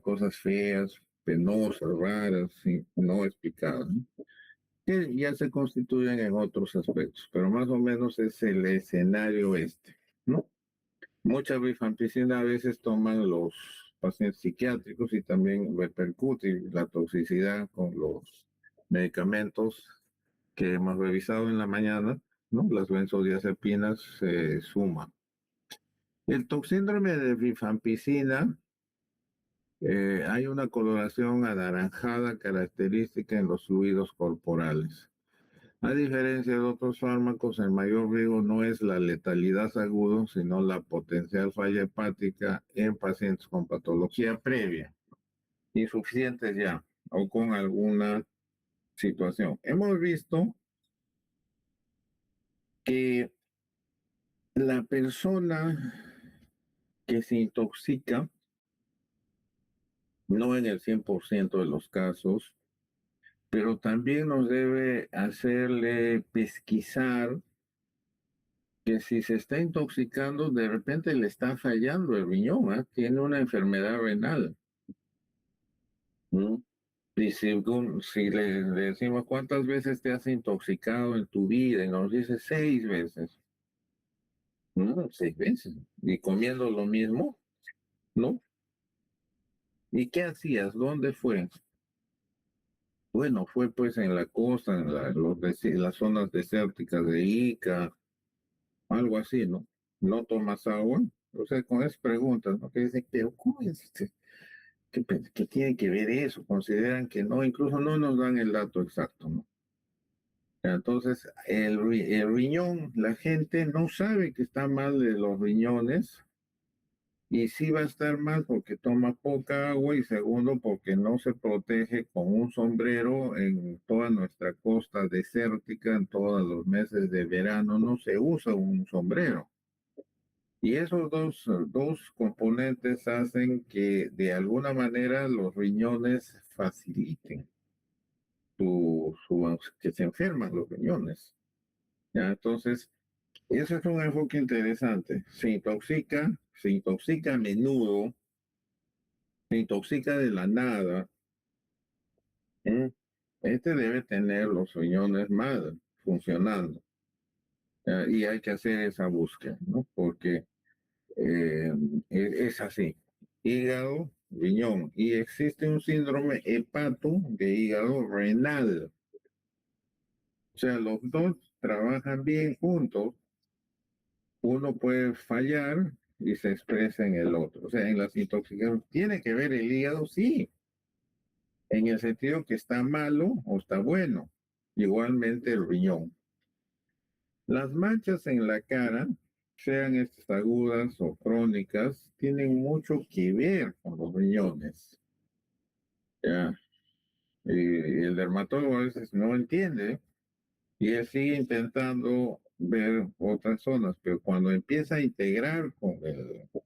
cosas feas, penosas, raras, no explicadas, ¿no? Que ya se constituyen en otros aspectos, pero más o menos es el escenario este, ¿no? Mucha rifampicina a veces toman los pacientes psiquiátricos y también repercute la toxicidad con los medicamentos que hemos revisado en la mañana, ¿no? Las benzodiazepinas se suman. El toxíndrome de rifampicina, hay una coloración anaranjada característica en los fluidos corporales. A diferencia de otros fármacos, el mayor riesgo no es la letalidad aguda, sino la potencial falla hepática en pacientes con patología previa, insuficientes ya, o con alguna situación. Hemos visto que la persona que se intoxica, no en el 100% de los casos, pero también nos debe hacerle pesquisar que si se está intoxicando, de repente le está fallando el riñón, ¿eh? Tiene una enfermedad renal. ¿no? Y si le decimos cuántas veces te has intoxicado en tu vida, y nos dice 6 veces, ¿no? 6 veces. Y comiendo lo mismo, ¿no? ¿Y qué hacías? ¿Dónde fue? Bueno, fue pues en la costa, en las zonas desérticas de Ica, algo así, ¿no? ¿No tomas agua? O sea, con esas preguntas, ¿no? Que dicen, pero ¿cómo es este? ¿Qué tiene que ver eso? Consideran que no, incluso no nos dan el dato exacto, ¿no? Entonces, el riñón, la gente no sabe que está mal de los riñones y sí va a estar mal porque toma poca agua y segundo porque no se protege con un sombrero en toda nuestra costa desértica, en todos los meses de verano no se usa un sombrero. Y esos dos componentes hacen que de alguna manera los riñones faciliten que se enferman los riñones. ¿Ya? Entonces, ese es un enfoque interesante. Se intoxica a menudo, se intoxica de la nada. ¿Eh? Este debe tener los riñones mal funcionando. Y hay que hacer esa búsqueda, ¿no? Porque eh, es así. Hígado, riñón. Y existe un síndrome hepato de hígado renal. O sea, los dos trabajan bien juntos. Uno puede fallar y se expresa en el otro. O sea, en las intoxicaciones, ¿tiene que ver el hígado? Sí, en el sentido que está malo o está bueno. Igualmente el riñón. Las manchas en la cara, sean estas agudas o crónicas, tienen mucho que ver con los riñones. ¿Ya? Y el dermatólogo a veces no entiende y él sigue intentando ver otras zonas, pero cuando empieza a integrar con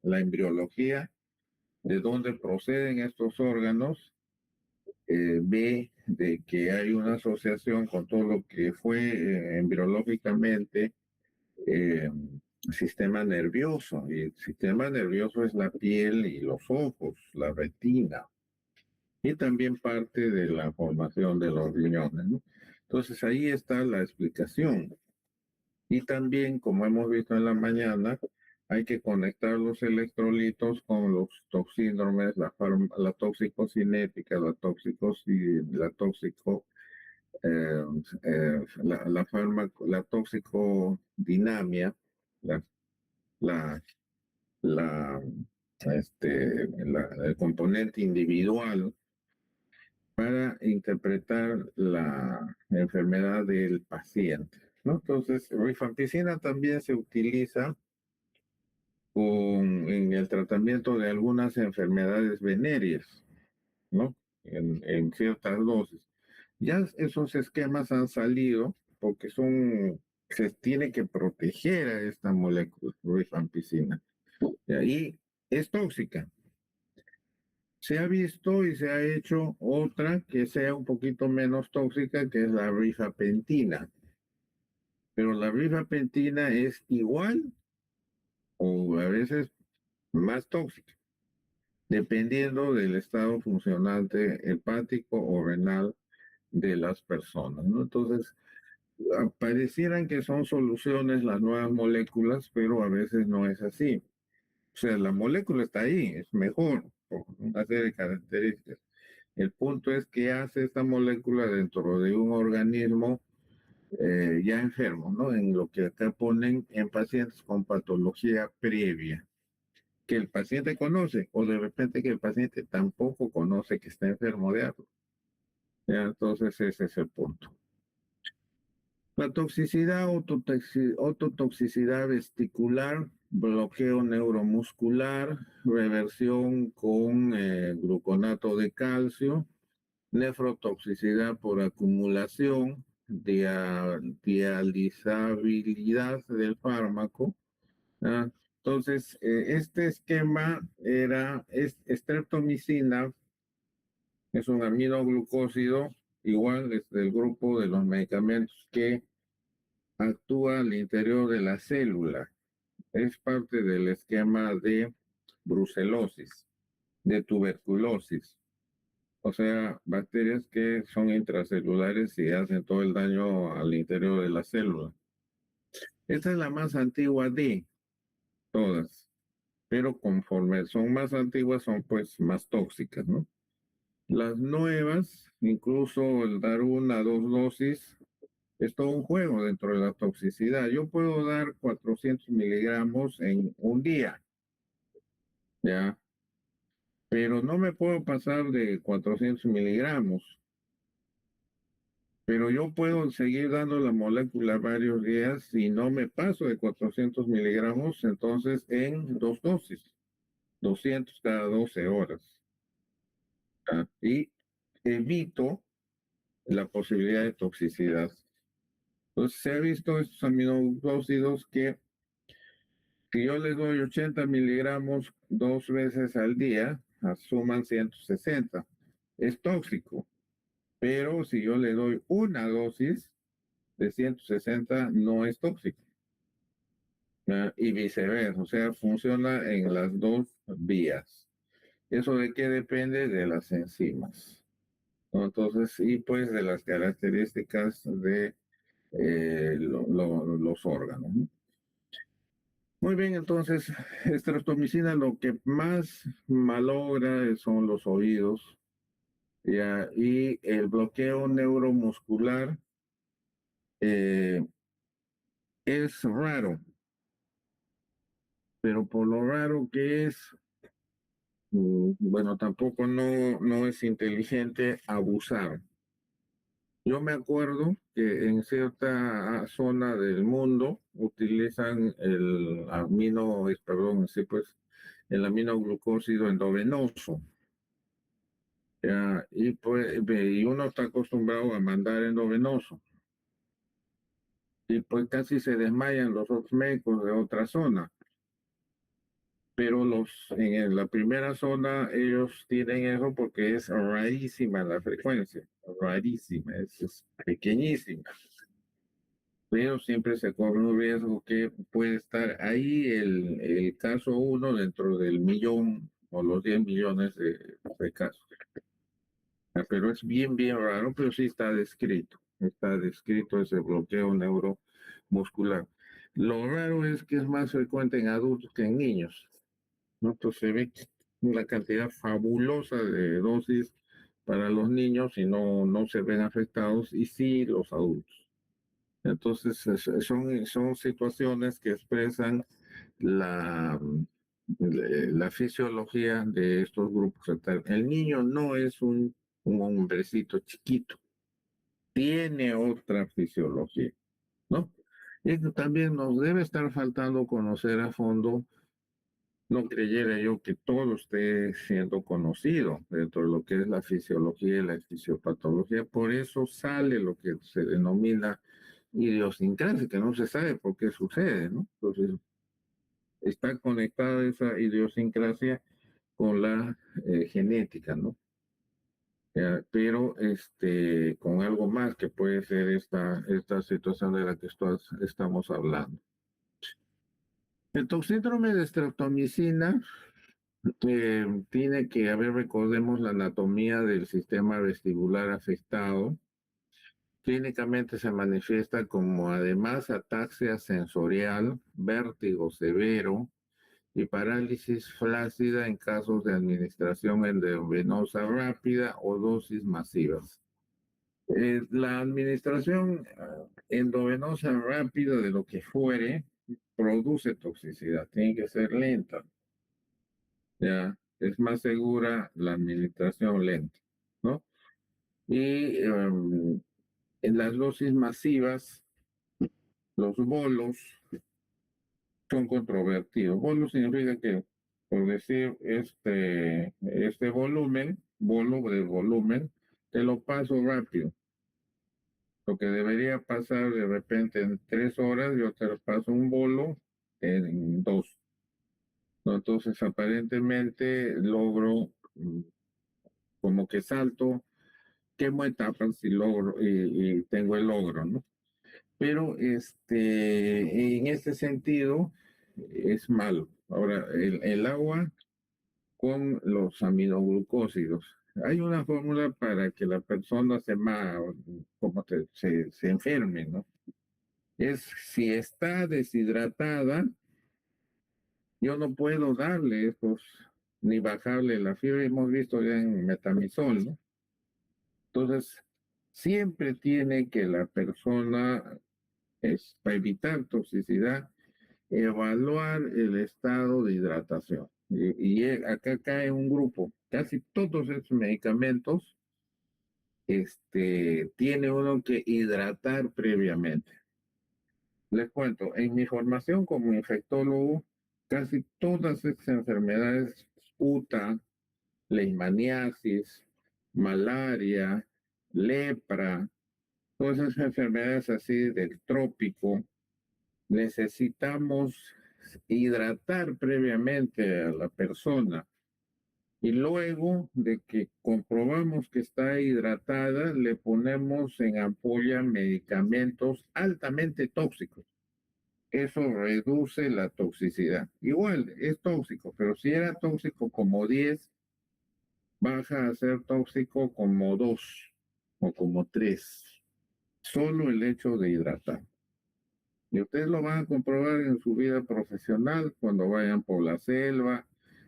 la embriología, de dónde proceden estos órganos, ve de que hay una asociación con todo lo que fue embriológicamente eh, sistema nervioso. Y el sistema nervioso es la piel y los ojos, la retina, y también parte de la formación de los riñones, ¿no? Entonces ahí está la explicación. Y también, como hemos visto en la mañana, hay que conectar los electrolitos con los toxíndromes, la toxicocinética, la toxico, la toxicodinamia, la, la, la, el componente individual para interpretar la enfermedad del paciente, ¿no? Entonces, rifampicina también se utiliza en el tratamiento de algunas enfermedades venéreas, ¿no? En ciertas dosis. Ya esos esquemas han salido porque se tiene que proteger a esta molécula, rifampicina. Y ahí es tóxica. Se ha visto y se ha hecho otra que sea un poquito menos tóxica, que es la rifapentina. Pero la rifapentina es igual o a veces más tóxica, dependiendo del estado funcionante hepático o renal de las personas, ¿no? Entonces, parecieran que son soluciones las nuevas moléculas, pero a veces no es así. O sea, la molécula está ahí, es mejor por una serie de características. El punto es qué hace esta molécula dentro de un organismo ya enfermo, ¿no? En lo que acá ponen en pacientes con patología previa, que el paciente conoce, o de repente que el paciente tampoco conoce que está enfermo de algo. Ya, entonces ese es el punto. La toxicidad, ototoxicidad vestibular, bloqueo neuromuscular, reversión con gluconato de calcio, nefrotoxicidad por acumulación, dializabilidad del fármaco. ¿Ah? Entonces, este esquema es streptomicina, es un aminoglucósido, igual es del grupo de los medicamentos que actúa al interior de la célula. Es parte del esquema de brucelosis, de tuberculosis. o sea, bacterias que son intracelulares y hacen todo el daño al interior de la célula. Esta es la más antigua de todas, pero conforme son más antiguas son pues más tóxicas, ¿no? Las nuevas, incluso el dar una, dos dosis, es todo un juego dentro de la toxicidad. Yo puedo dar 400 miligramos en un día, ¿ya? Pero no me puedo pasar de 400 miligramos. Pero yo puedo seguir dando la molécula varios días si no me paso de 400 miligramos, entonces en dos dosis, 200 cada 12 horas. ¿Ah? Y evito la posibilidad de toxicidad. Entonces se ha visto estos aminoglócidos que si yo les doy 80 miligramos dos veces al día, suman 160. Es tóxico, pero si yo le doy una dosis de 160 no es tóxico. Y viceversa, o sea, funciona en las dos vías. ¿Eso de qué depende? De las enzimas, ¿no? Entonces, y pues de las características de los órganos, ¿no? Muy bien, entonces, estreptomicina lo que más malogra son los oídos, ¿ya? Y el bloqueo neuromuscular eh, es raro, pero por lo raro que es, bueno, tampoco no es inteligente abusar. Yo me acuerdo que en cierta zona del mundo utilizan el amino, perdón, sí, pues, el aminoglucósido endovenoso. Ya, y, pues, y uno está acostumbrado a mandar endovenoso. Y pues casi se desmayan los otros médicos de otra zona. Pero la primera zona ellos tienen eso porque es rarísima la frecuencia, rarísima, es pequeñísima. Pero siempre se corre un riesgo que puede estar ahí el caso uno dentro del millón o los 10 millones de casos. Pero es bien raro, pero sí está descrito ese bloqueo neuromuscular. Lo raro es que es más frecuente en adultos que en niños, ¿no? Entonces se ve una cantidad fabulosa de dosis para los niños y no se ven afectados, y sí los adultos. Entonces son situaciones que expresan la, la fisiología de estos grupos etarios. El niño no es un hombrecito chiquito, tiene otra fisiología, ¿no? Y también nos debe estar faltando conocer a fondo. No creyera yo que todo esté siendo conocido dentro de lo que es la fisiología y la fisiopatología. Por eso sale lo que se denomina idiosincrasia, que no se sabe por qué sucede, ¿no? Entonces, está conectada esa idiosincrasia con la genética, ¿no? Pero con algo más que puede ser esta situación de la que estamos hablando. El toxíndrome de streptomicina tiene que haber, recordemos, la anatomía del sistema vestibular afectado. Clínicamente se manifiesta como además ataxia sensorial, vértigo severo y parálisis flácida en casos de administración endovenosa rápida o dosis masivas. La administración endovenosa rápida de lo que fuere produce toxicidad, tiene que ser lenta. Ya es más segura la administración lenta, ¿no? Y en las dosis masivas, los bolos son controvertidos. Bolo significa que, por decir, este volumen, bolo de volumen, te lo paso rápido. Lo que debería pasar de repente en 3 horas, yo te lo paso un bolo en 2. ¿No? Entonces, aparentemente logro como que salto, quemo etapas y logro y tengo el logro, ¿no? Pero en este sentido es malo. Ahora, el agua con los aminoglucósidos. hay una fórmula para que la persona se enferme, ¿no? Es si está deshidratada, yo no puedo darle estos, ni bajarle la fiebre, hemos visto ya en metamizol, ¿no? Entonces, siempre tiene que la persona, para evitar toxicidad, evaluar el estado de hidratación. Acá cae un grupo, casi todos estos medicamentos, tiene uno que hidratar previamente. Les cuento, en mi formación como infectólogo, casi todas estas enfermedades, UTA, leishmaniasis, malaria, lepra, todas esas enfermedades así del trópico, necesitamos hidratar previamente a la persona y luego de que comprobamos que está hidratada, le ponemos en ampolla medicamentos altamente tóxicos. Eso reduce la toxicidad. Igual es tóxico, pero si era tóxico como 10, baja a ser tóxico como 2 o como 3. Solo el hecho de hidratar. Y ustedes lo van a comprobar en su vida profesional cuando vayan por la selva,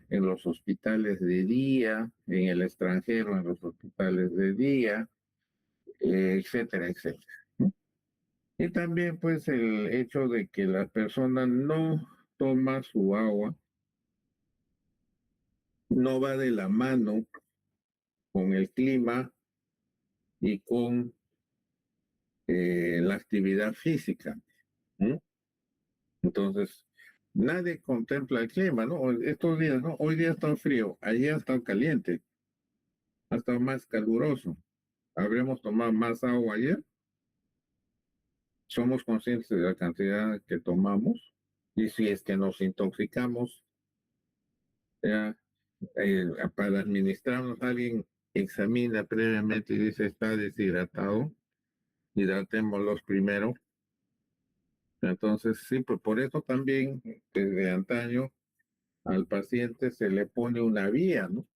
en los hospitales de día, en el extranjero, en los hospitales de día, etcétera, etcétera, ¿no? Y también pues el hecho de que la persona no toma su agua, no va de la mano con el clima y con la actividad física, ¿no? Entonces, nadie contempla el clima, ¿no? Estos días, ¿no? Hoy día está frío, ayer ha estado caliente, ha estado más caluroso. ¿Habremos tomado más agua ayer? ¿Somos conscientes de la cantidad que tomamos? Y si es que nos intoxicamos, ya, para administrarnos, alguien examina previamente y dice está deshidratado, hidratémoslos primero. Entonces, sí, pues por eso también desde antaño al paciente se le pone una vía, ¿no?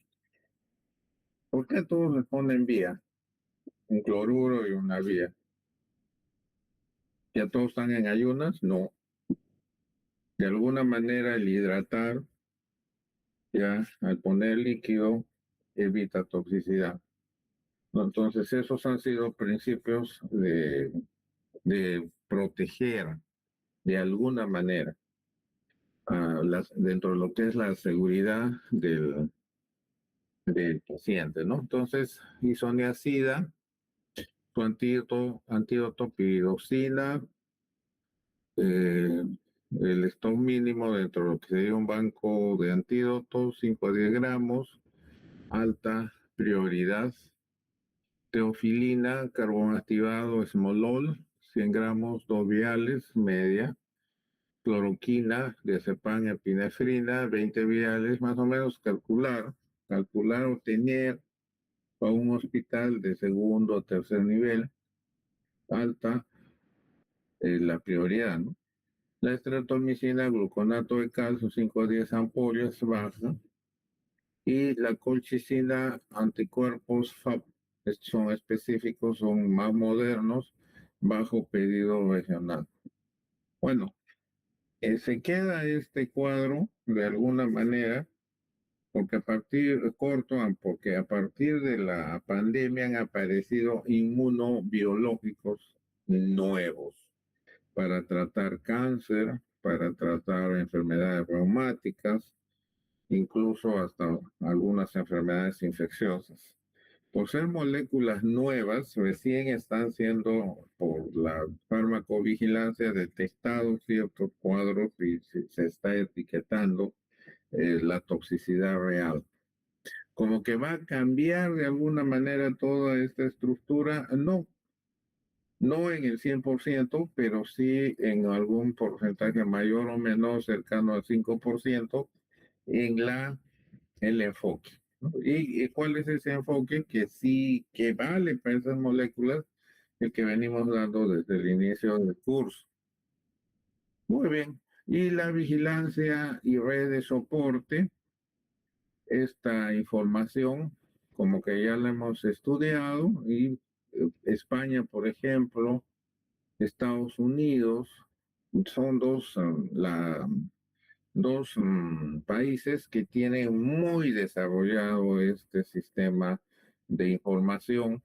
¿Por qué a todos les ponen vía? Un cloruro y una vía. ¿Ya todos están en ayunas? No. De alguna manera el hidratar, ya al poner líquido, evita toxicidad, ¿no? Entonces esos han sido principios de proteger de alguna manera dentro de lo que es la seguridad del paciente, ¿no? Entonces, isoniazida, su antídoto piridoxina, eh, el stock mínimo dentro de lo que sería un banco de antídotos, 5 a 10 gramos, alta prioridad. Teofilina, carbón activado, esmolol, 100 gramos, 2 viales, media. Cloroquina, diazepam, epinefrina, 20 viales, más o menos calcular o tener para un hospital de segundo o tercer nivel, alta la prioridad, ¿no? La estreptomicina, gluconato de calcio, 5 a 10 ampollas, baja. Y la colchicina, anticuerpos FAP, son específicos, son más modernos, bajo pedido regional. Bueno, se queda este cuadro de alguna manera, porque porque a partir de la pandemia han aparecido inmunobiológicos nuevos para tratar cáncer, para tratar enfermedades reumáticas, incluso hasta algunas enfermedades infecciosas. Por ser moléculas nuevas, recién están siendo por la farmacovigilancia detectados ciertos cuadros y se está etiquetando la toxicidad real. Como que va a cambiar de alguna manera toda esta estructura, no, no en el 100%, pero sí en algún porcentaje mayor o menor, cercano al 5%, en el enfoque, ¿no? ¿Y cuál es ese enfoque que sí, que vale para esas moléculas, el que venimos dando desde el inicio del curso? Muy bien. Y la vigilancia y red de soporte, esta información como que ya la hemos estudiado y España, por ejemplo, Estados Unidos, son dos países que tienen muy desarrollado este sistema de información.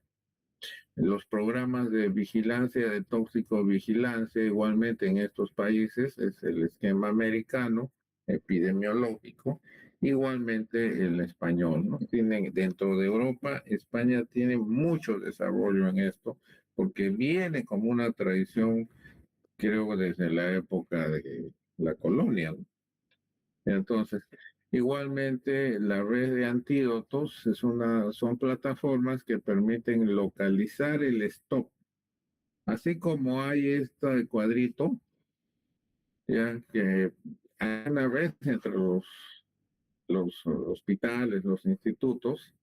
Los programas de vigilancia, de toxicovigilancia, igualmente en estos países es el esquema americano epidemiológico, igualmente el español, ¿no? Tienen, dentro de Europa, España tiene mucho desarrollo en esto, porque viene como una tradición, creo, desde la época de la colonia, ¿no? Entonces, igualmente la red de antídotos son plataformas que permiten localizar el stock. Así como hay este cuadrito, ya que hay una red entre los hospitales, los institutos,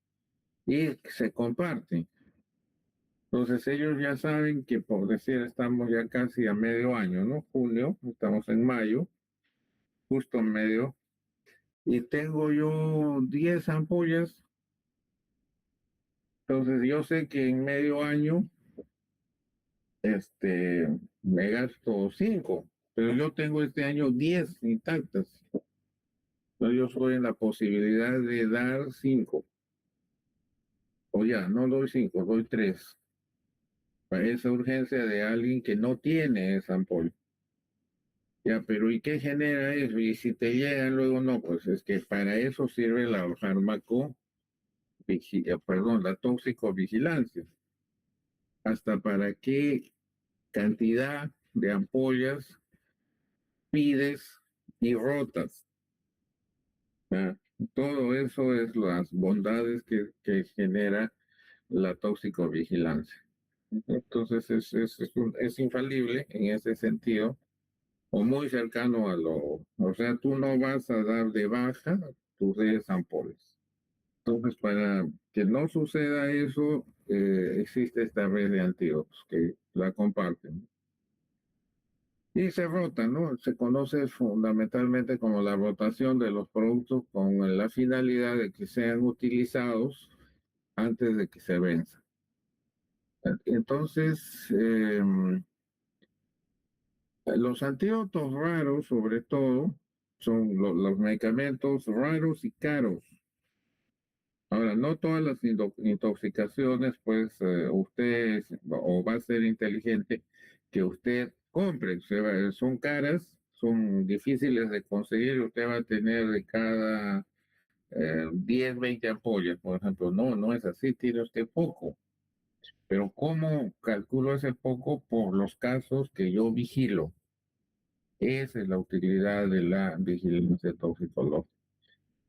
y se comparten. Entonces ellos ya saben que, por decir, estamos ya casi a medio año, ¿no? Junio, estamos en mayo, justo en medio, y tengo yo 10 ampollas. Entonces yo sé que en medio año, me gasto 5, pero yo tengo este año 10 intactas. Entonces yo estoy en la posibilidad de dar 5. O ya, no doy 5, doy 3. Para esa urgencia de alguien que no tiene esa ampolla. Ya, pero ¿y qué genera eso? Y si te llegan luego no, pues es que para eso sirve la la toxicovigilancia. Hasta para qué cantidad de ampollas pides y rotas. ¿Ya? Todo eso es las bondades que genera la toxicovigilancia. Entonces es infalible en ese sentido, o muy cercano a o sea, tú no vas a dar de baja tus 10 ampollas. Entonces, para que no suceda eso, existe esta red de antídotos que la comparten. Y se rotan, ¿no? Se conoce fundamentalmente como la rotación de los productos con la finalidad de que sean utilizados antes de que se venzan. Entonces, los antídotos raros, sobre todo, son los medicamentos raros y caros. Ahora, no todas las intoxicaciones, pues usted o va a ser inteligente que usted compre. O sea, son caras, son difíciles de conseguir. Usted va a tener de cada 10, 20 ampollas, por ejemplo. No, no es así, tiene usted poco. Pero ¿cómo calculo ese poco? Por los casos que yo vigilo. Esa es la utilidad de la vigilancia toxicológica.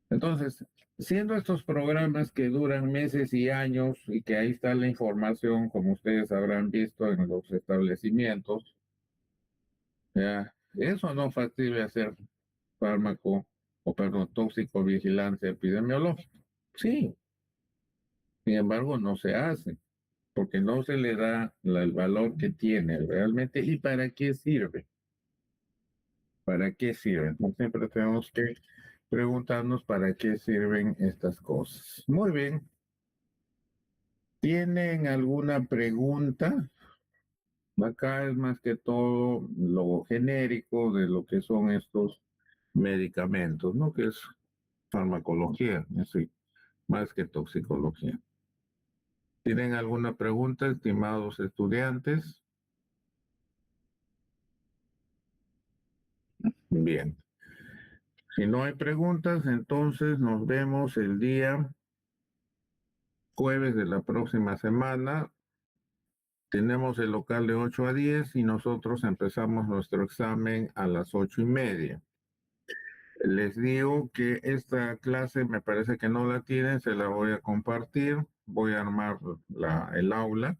Entonces, siendo estos programas que duran meses y años y que ahí está la información, como ustedes habrán visto en los establecimientos, ya, eso no factible hacer fármaco o, perdón, toxicovigilancia epidemiológica. Sí, sin embargo, no se hace porque no se le da el valor que tiene realmente y para qué sirve. ¿Para qué sirven? Siempre tenemos que preguntarnos para qué sirven estas cosas. Muy bien. ¿Tienen alguna pregunta? Acá es más que todo lo genérico de lo que son estos medicamentos, ¿no? Que es farmacología, así, más que toxicología. ¿Tienen alguna pregunta, estimados estudiantes? Bien. Si no hay preguntas, entonces nos vemos el día jueves de la próxima semana. Tenemos el local de 8 a 10 y nosotros empezamos nuestro examen a las 8:30. Les digo que esta clase me parece que no la tienen, se la voy a compartir. Voy a armar el aula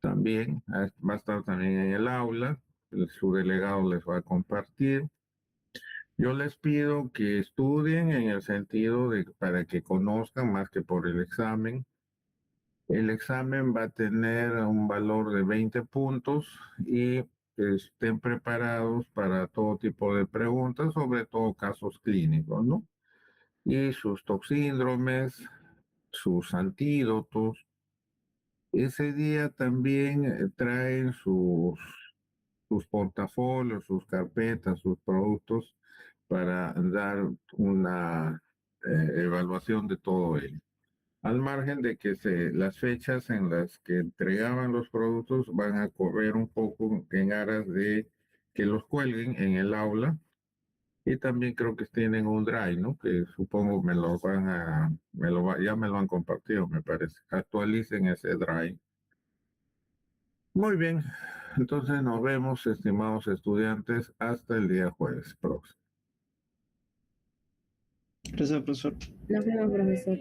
también. Va a estar también en el aula. Su delegado les va a compartir. Yo les pido que estudien en el sentido de para que conozcan más que por el examen. El examen va a tener un valor de 20 puntos y estén preparados para todo tipo de preguntas, sobre todo casos clínicos, ¿no? Y sus toxíndromes, sus antídotos. Ese día también traen sus portafolios, sus carpetas, sus productos para dar una evaluación de todo ello. Al margen de que las fechas en las que entregaban los productos van a correr un poco en aras de que los cuelguen en el aula y también creo que tienen un drive, ¿no? Que supongo me lo van a, ya me lo han compartido, me parece. Actualicen ese drive. Muy bien, entonces nos vemos, estimados estudiantes, hasta el día jueves próximo. Gracias, profesor. Nos vemos, profesor.